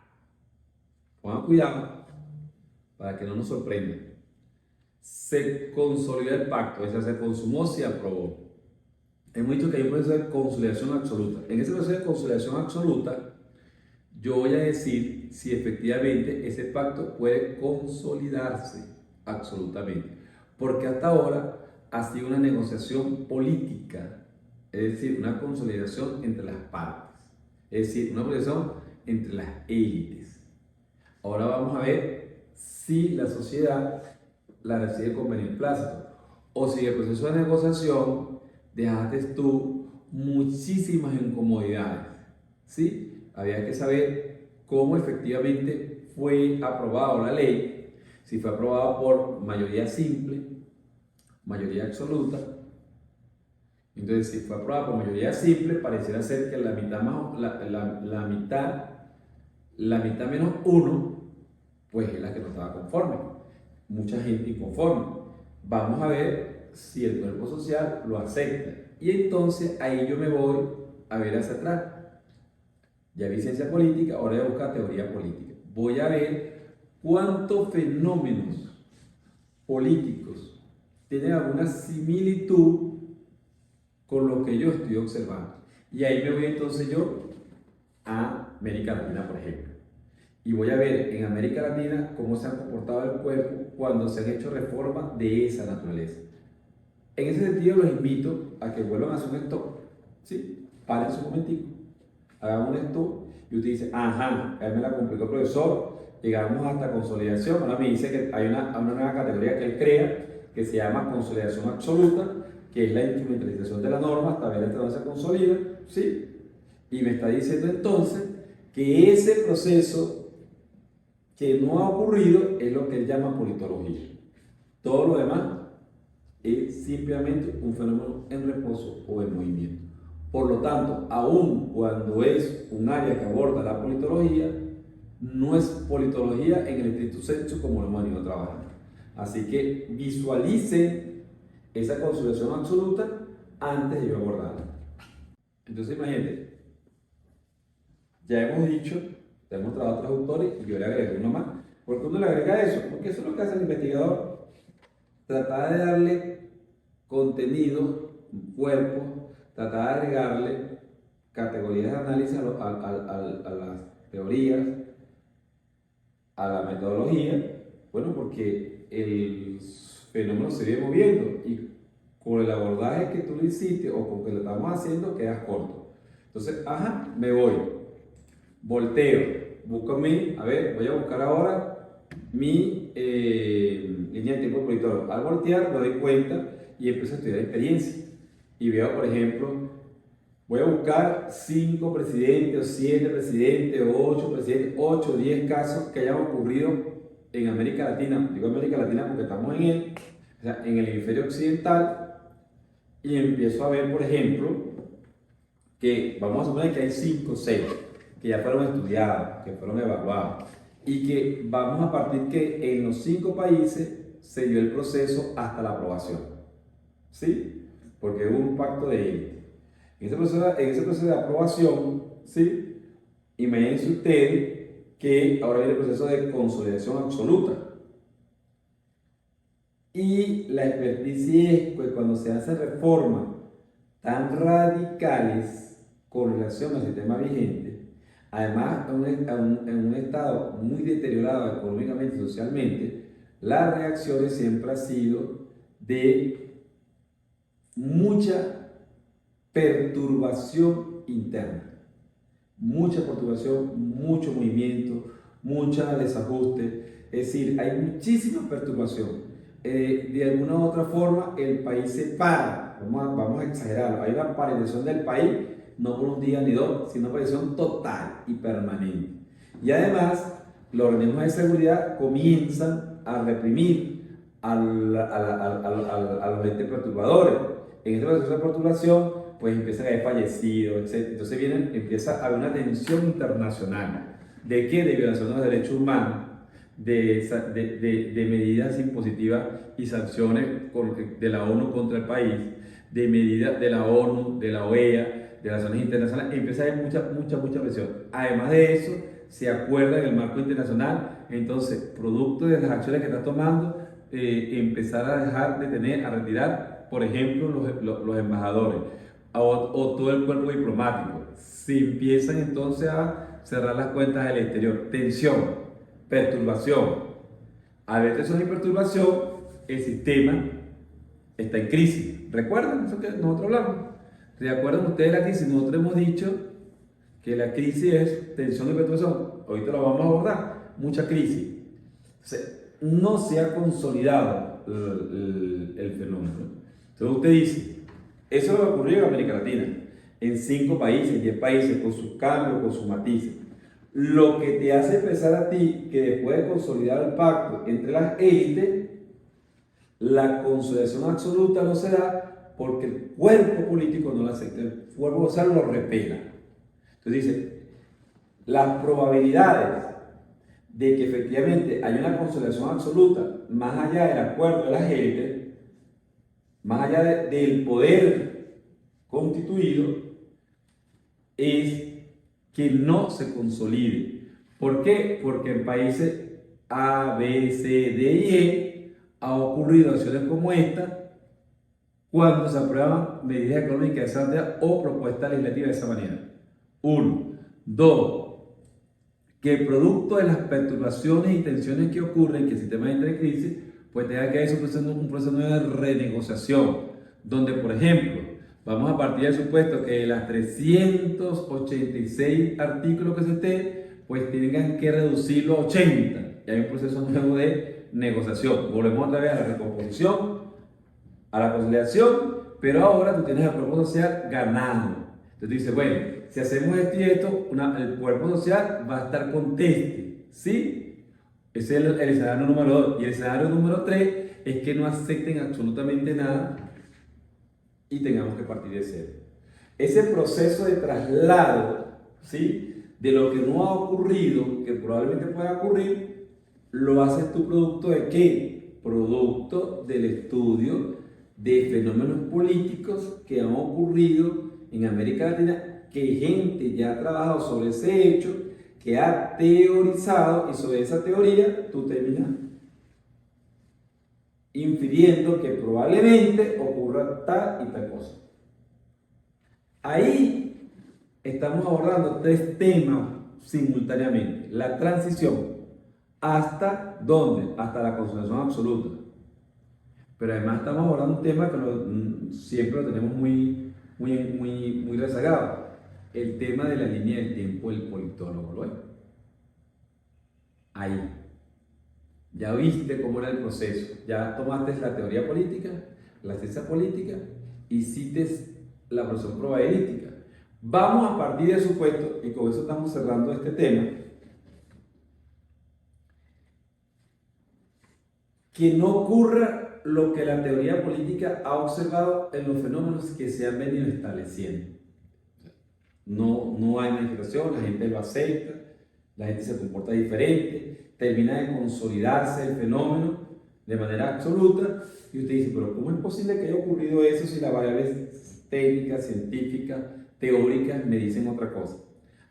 pongan cuidado para que no nos sorprenda. Se consolida el pacto, es decir, se consumó, se aprobó. Hemos dicho que hay un proceso de consolidación absoluta. En ese proceso de consolidación absoluta, yo voy a decir si efectivamente ese pacto puede consolidarse absolutamente. Porque hasta ahora ha sido una negociación política, es decir, una consolidación entre las partes, es decir, una consolidación entre las élites. Ahora vamos a ver si la sociedad la recibe con beneplácito o si en el proceso de negociación dejaste tú muchísimas incomodidades, ¿sí? Había que saber cómo efectivamente fue aprobada la ley, si fue aprobada por mayoría simple, mayoría absoluta. Entonces, si fue aprobada por mayoría simple, pareciera ser que la mitad menos uno, pues es la que no estaba conforme. Mucha gente inconforme. Vamos a ver si el cuerpo social lo acepta. Y entonces ahí yo me voy a ver hacia atrás. Ya vi ciencia política, ahora voy a buscar teoría política. Voy a ver cuántos fenómenos políticos tienen alguna similitud con lo que yo estoy observando. Y ahí me voy entonces yo a América Latina, por ejemplo. Y voy a ver en América Latina cómo se ha comportado el cuerpo cuando se han hecho reformas de esa naturaleza. En ese sentido los invito a que vuelvan a hacer un stop. ¿Sí? Paren un momentico, hagan un stop y usted dice, ajá, a mí me la complicó el profesor, llegamos hasta consolidación. Ahora me dice que hay una nueva categoría que él crea que se llama consolidación absoluta, que es la instrumentalización de la norma hasta ver hasta dónde se consolida, ¿sí? Y me está diciendo entonces que ese proceso que no ha ocurrido es lo que él llama politología. Todo lo demás es simplemente un fenómeno en reposo o en movimiento. Por lo tanto, aun cuando es un área que aborda la politología, no es politología en el estricto sensu como lo hemos venido trabajando. Así que visualicen esa consolidación absoluta antes de yo abordarla. Entonces imagínate, ya hemos dicho, ya hemos trabajado otros autores y yo le agregué uno más. ¿Por qué uno le agrega eso? Porque eso es lo que hace el investigador, tratar de darle contenido, cuerpo, tratar de agregarle categorías de análisis a las teorías, a la metodología, bueno, porque el fenómeno se viene moviendo y con el abordaje que tú le hiciste o con que lo estamos haciendo quedas corto. Entonces, ajá, me voy, volteo, busco a ver, voy a buscar ahora mi línea de tiempo politológico. Al voltear me doy cuenta y empiezo a estudiar experiencia y veo, por ejemplo, voy a buscar 5 presidentes, o 7 presidentes, o 8 presidentes, 8 o 10 casos que hayan ocurrido en América Latina. Digo América Latina porque estamos o sea, en el hemisferio occidental, y empiezo a ver, por ejemplo, que vamos a suponer que hay 5 o 6 que ya fueron estudiados, que fueron evaluados, y que vamos a partir que en los 5 países se dio el proceso hasta la aprobación. ¿Sí? Porque hubo un pacto de élite. En ese proceso de aprobación, ¿sí? Imagínense ustedes que ahora viene el proceso de consolidación absoluta. Y la experticia es que cuando se hacen reformas tan radicales con relación al sistema vigente, además en un estado muy deteriorado económicamente y socialmente, la reacción siempre ha sido de mucha perturbación interna, mucha perturbación, mucho movimiento, mucho desajuste, es decir, hay muchísima perturbación. De alguna u otra forma, el país se para, vamos a exagerarlo, hay una paralización del país, no por un día ni dos, sino una paralización total y permanente. Y además, los organismos de seguridad comienzan a reprimir a los entes perturbadores. En este proceso de perturbación, pues empiezan a haber fallecidos, etc. Entonces empieza a haber una tensión internacional. ¿De qué? De violación de los derechos humanos, de medidas impositivas y sanciones de la ONU contra el país, de medidas de la ONU, de la OEA, de las zonas internacionales. Empieza a haber mucha presión. Además de eso, se acuerda en el marco internacional, entonces, producto de las acciones que está tomando, empezar a dejar de tener, a retirar, por ejemplo, los embajadores o todo el cuerpo diplomático. Se empiezan entonces a cerrar las cuentas del exterior. Tensión, perturbación. Al ver tensión y perturbación, el sistema está en crisis. ¿Recuerdan eso que nosotros hablamos? ¿Recuerdan ustedes la crisis? Nosotros hemos dicho que la crisis es tensión y perturbación. Ahorita lo vamos a abordar. Mucha crisis. Entonces, no se ha consolidado el fenómeno. Entonces usted dice, eso lo ocurrió en América Latina, en 5 países, 10 países, con sus cambios, con sus matices. Lo que te hace pensar a ti que después de consolidar el pacto entre las élites, la consolidación absoluta no se da porque el cuerpo político no lo acepta, el cuerpo social lo repela. Entonces dice, las probabilidades de que efectivamente haya una consolidación absoluta, más allá del acuerdo de las élites, más allá del poder constituido, es que no se consolide. ¿Por qué? Porque en países A, B, C, D y E ha ocurrido acciones como esta cuando se aprueban medidas económicas de esa manera o propuestas legislativas de esa manera. 1. 2. Que producto de las perturbaciones y tensiones que ocurren, que el sistema entra en crisis, pues tenga que haber un proceso de renegociación, donde, por ejemplo, vamos a partir del supuesto que de las 386 artículos que se esté, pues tengan que reducirlo a 80. Y hay un proceso nuevo de negociación. Volvemos otra vez a la recomposición, a la conciliación, pero ahora tú tienes el cuerpo social ganando. Entonces tú dices, bueno, si hacemos esto y esto, el cuerpo social va a estar conteste, ¿sí? Ese es el escenario número 2. Y el escenario número 3 es que no acepten absolutamente nada y tengamos que partir de cero. Ese proceso de traslado, ¿sí?, de lo que no ha ocurrido, que probablemente pueda ocurrir, lo haces tu producto de qué? Producto del estudio de fenómenos políticos que han ocurrido en América Latina, que gente ya ha trabajado sobre ese hecho, que ha teorizado, y sobre esa teoría tú terminas infiriendo que probablemente ocurra tal y tal cosa. Ahí estamos abordando tres temas simultáneamente. La transición, ¿hasta dónde? Hasta la consolidación absoluta. Pero además estamos abordando un tema que siempre lo tenemos muy rezagado. El tema de la línea del tiempo del politólogo. ¿Lo es? Ahí. Ya viste cómo era el proceso. Ya tomaste la teoría política, la ciencia política, y hiciste la profesión probabilística. Vamos a partir del supuesto, y con eso estamos cerrando este tema, que no ocurra lo que la teoría política ha observado en los fenómenos que se han venido estableciendo. No hay manifestación, la gente lo acepta, la gente se comporta diferente, termina de consolidarse el fenómeno de manera absoluta, y usted dice, pero ¿cómo es posible que haya ocurrido eso si las variables técnicas, científicas, teóricas me dicen otra cosa?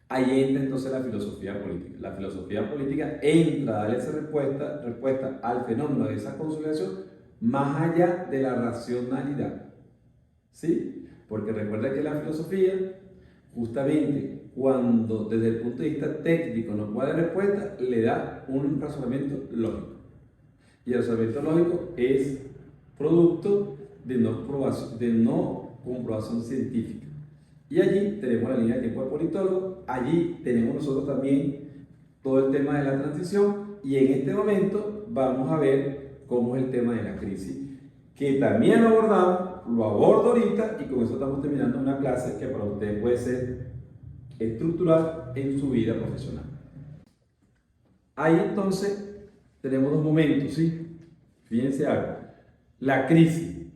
Ahí entra entonces la filosofía política. La filosofía política entra a darle esa respuesta al fenómeno de esa consolidación más allá de la racionalidad. ¿Sí? Porque recuerda que la filosofía, justamente cuando desde el punto de vista técnico no puede dar respuesta, le da un razonamiento lógico. Y el razonamiento lógico es producto de no comprobación científica. Y allí tenemos la línea de tiempo del politólogo, allí tenemos nosotros también todo el tema de la transición, y en este momento vamos a ver cómo es el tema de la crisis, que también lo abordamos, lo abordo ahorita, y con eso estamos terminando una clase que para ustedes puede ser estructural en su vida profesional. Ahí entonces tenemos dos momentos, ¿sí? Fíjense algo. La crisis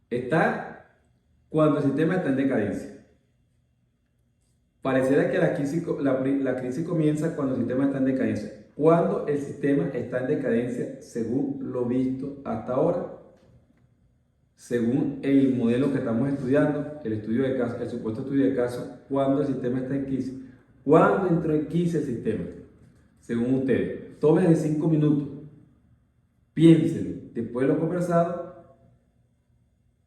está cuando el sistema está en decadencia. Pareciera que la crisis comienza cuando el sistema está en decadencia. Cuando el sistema está en decadencia, según lo visto hasta ahora, según el modelo que estamos estudiando, el supuesto estudio de caso, cuando el sistema está en crisis. ¿Cuándo entró en crisis el sistema? Según ustedes, tómense 5 minutos, piénsenlo, después de lo conversado,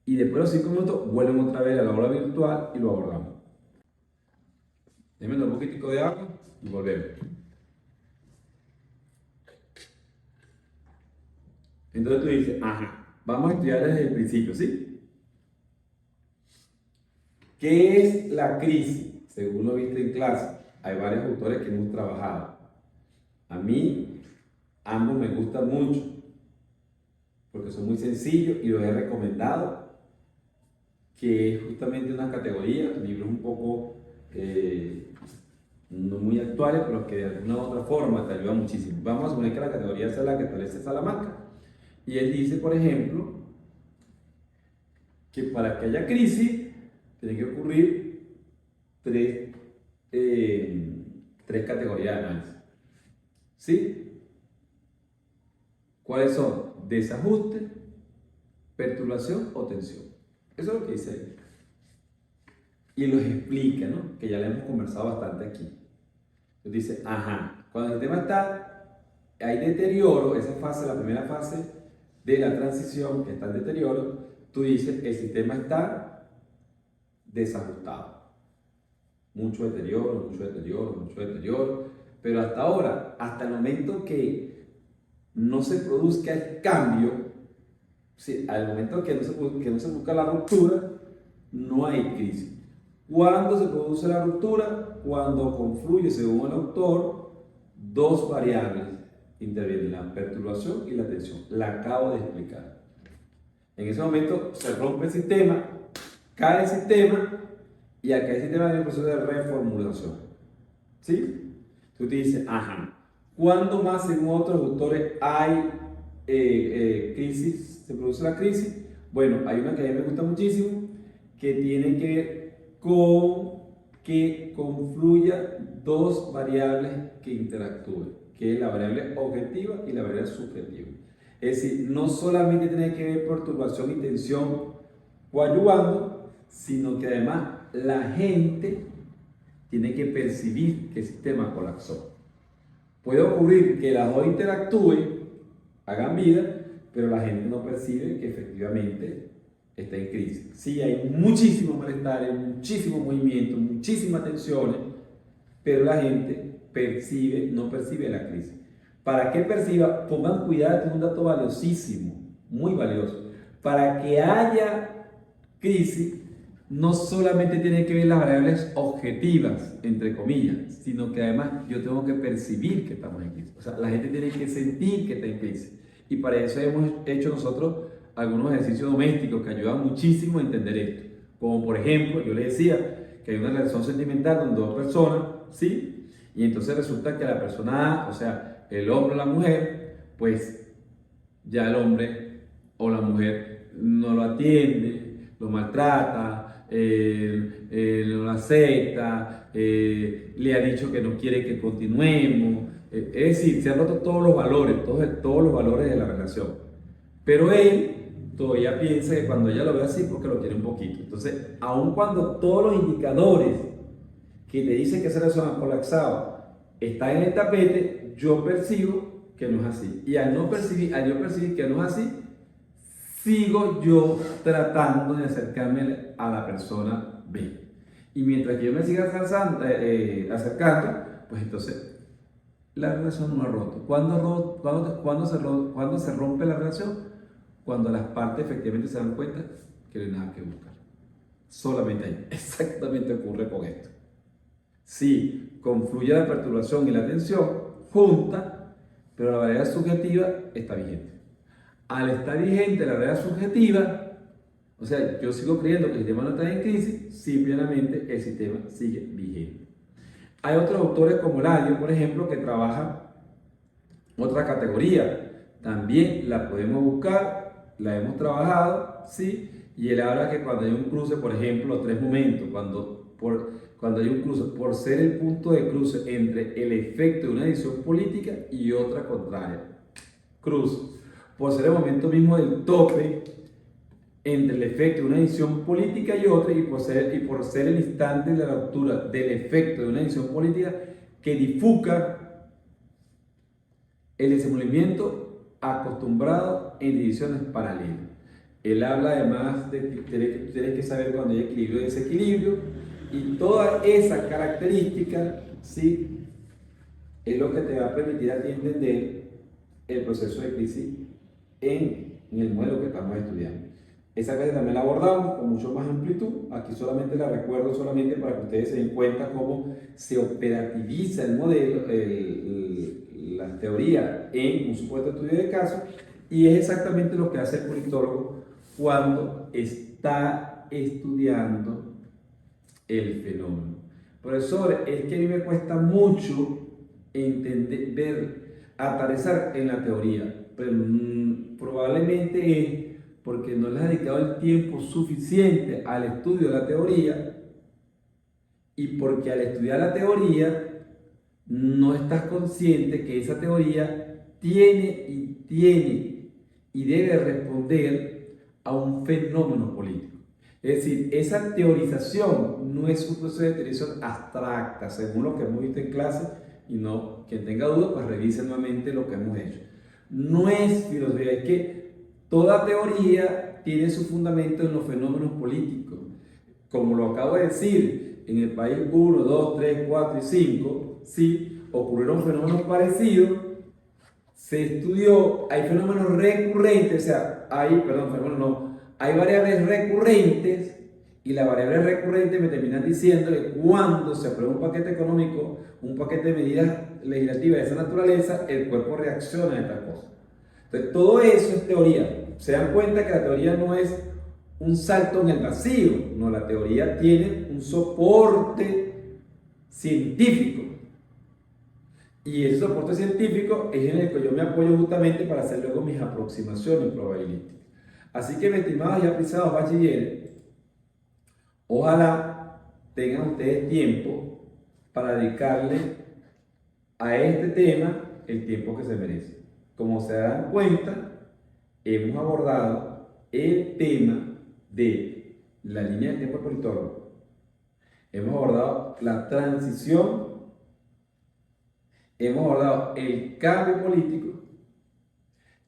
y después de los 5 minutos vuelven otra vez a la aula virtual y lo abordamos. Déjenme un poquitico de agua y volvemos. Entonces tú dices, ajá, vamos a estudiar desde el principio, ¿sí? ¿Qué es la crisis? Según lo viste en clase, hay varios autores que hemos trabajado. A mí, ambos me gustan mucho, porque son muy sencillos y los he recomendado, que es justamente una categoría, libros un poco no muy actuales, pero que de alguna u otra forma te ayudan muchísimo. Vamos a suponer que la categoría sea la que establece Salamanca. Y él dice, por ejemplo, que para que haya crisis, tiene que ocurrir tres categorías de análisis. ¿Sí? ¿Cuáles son? Desajuste, perturbación o tensión. Eso es lo que dice él. Y los explica, ¿no? Que ya le hemos conversado bastante aquí. Entonces dice, ajá, cuando el tema está, hay deterioro, esa fase, la primera fase de la transición, que está en deterioro, tú dices, el sistema está desajustado. Mucho deterioro, pero hasta ahora, hasta el momento que no se produzca el cambio, sí, al momento que no se busca la ruptura, no hay crisis. ¿Cuándo se produce la ruptura? Cuando confluye, según el autor, dos variables intervienen, la perturbación y la tensión. La acabo de explicar. En ese momento se rompe el sistema, cae el sistema, y acá el sistema hay un proceso de reformulación. ¿Sí? Tú te dices, ajá, ¿cuándo más según otros autores hay crisis, se produce la crisis? Bueno, hay una que a mí me gusta muchísimo, que tiene que ver con que confluya dos variables que interactúen, que es la variable objetiva y la variable subjetiva. Es decir, no solamente tiene que ver perturbación y tensión coadyuvando, sino que además la gente tiene que percibir que el sistema colapsó. Puede ocurrir que las dos interactúen, hagan vida, pero la gente no percibe que efectivamente está en crisis. Sí, hay muchísimos malestares, muchísimos movimientos, muchísimas tensiones, pero la gente no percibe la crisis. Para que perciba, pongan cuidado, este es un dato valiosísimo, muy valioso. Para que haya crisis, no solamente tiene que ver las variables objetivas, entre comillas, sino que además yo tengo que percibir que estamos en crisis. O sea, la gente tiene que sentir que está en crisis. Y para eso hemos hecho nosotros algunos ejercicios domésticos que ayudan muchísimo a entender esto. Como por ejemplo, yo le decía que hay una relación sentimental con dos personas, ¿sí? Y entonces resulta que la persona A, o sea, el hombre o la mujer, pues ya el hombre o la mujer no lo atiende, lo maltrata, no lo acepta, le ha dicho que no quiere que continuemos. Es decir, se han roto todos los valores, todos los valores de la relación. Pero él todavía piensa que cuando ella lo ve así, porque lo quiere un poquito. Entonces, aun cuando todos los indicadores que te dicen que esa relación ha colapsado están en el tapete, yo percibo que no es así. Y al yo percibir que no es así, sigo yo tratando de acercarme a la persona B. Y mientras que yo me siga acercando, pues entonces la relación no ha roto. ¿Cuándo se rompe la relación? Cuando las partes efectivamente se dan cuenta que no hay nada que buscar. Solamente ahí. Exactamente ocurre con esto. Sí, confluye la perturbación y la tensión junta, pero la variedad subjetiva está vigente. Al estar vigente la variedad subjetiva, o sea, yo sigo creyendo que el sistema no está en crisis, simplemente el sistema sigue vigente. Hay otros autores como Ladio, por ejemplo, que trabajan otra categoría. También la podemos buscar, la hemos trabajado, ¿sí? Y él habla que cuando hay un cruce, por ejemplo, tres momentos, cuando hay un cruce, por ser el punto de cruce entre el efecto de una decisión política y otra contraria. Cruce. Por ser el momento mismo del tope entre el efecto de una decisión política y otra, y por ser el instante de la ruptura del efecto de una decisión política que difuca el desenvolvimiento acostumbrado en divisiones paralelas. Él habla además de que tienes que saber cuando hay equilibrio y desequilibrio, y toda esa característica, ¿sí?, es lo que te va a permitir a ti entender el proceso de crisis en el modelo que estamos estudiando. Esa clase también la abordamos con mucho más amplitud. Aquí solamente la recuerdo solamente para que ustedes se den cuenta cómo se operativiza el modelo, la teoría en un supuesto estudio de caso, y es exactamente lo que hace el politólogo cuando está estudiando el fenómeno. Profesor, es que a mí me cuesta mucho aterrizar en la teoría, pero probablemente es porque no le has dedicado el tiempo suficiente al estudio de la teoría, y porque al estudiar la teoría no estás consciente que esa teoría tiene y debe responder a un fenómeno político. Es decir, esa teorización no es un proceso de teorización abstracta, según lo que hemos visto en clase, y no, quien tenga dudas, pues revise nuevamente lo que hemos hecho. No es filosofía, es que toda teoría tiene su fundamento en los fenómenos políticos. Como lo acabo de decir, en el país 1, 2, 3, 4 y 5, ¿sí?, ocurrieron fenómenos parecidos, se estudió, hay fenómenos recurrentes, o sea, hay variables recurrentes, y las variables recurrentes me terminan diciendo que cuando se aprueba un paquete económico, un paquete de medidas legislativas de esa naturaleza, el cuerpo reacciona a estas cosas. Entonces, todo eso es teoría. Se dan cuenta que la teoría no es un salto en el vacío, no, la teoría tiene un soporte científico. Y ese soporte científico es en el que yo me apoyo justamente para hacer luego mis aproximaciones probabilísticas. Así que, mis estimados y apreciados bachilleres, ojalá tengan ustedes tiempo para dedicarle a este tema el tiempo que se merece. Como se dan cuenta, hemos abordado el tema de la línea del tiempo del politólogo. Hemos abordado la transición, hemos abordado el cambio político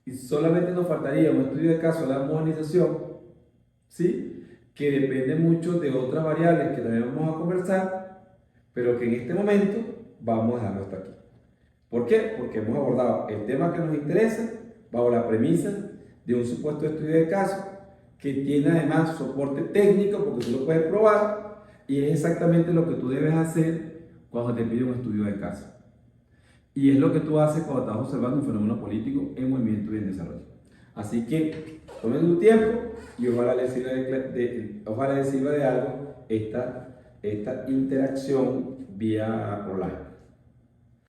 y solamente nos faltaría un estudio de caso de la modernización, ¿sí? Que depende mucho de otras variables que también vamos a conversar, pero que en este momento vamos a dejarlo hasta aquí. ¿Por qué? Porque hemos abordado el tema que nos interesa bajo la premisa de un supuesto estudio de caso que tiene además soporte técnico porque tú lo puedes probar y es exactamente lo que tú debes hacer cuando te pide un estudio de caso. Y es lo que tú haces cuando estás observando un fenómeno político en movimiento y en desarrollo. Así que tomen tu tiempo y ojalá les sirva de algo esta interacción vía online.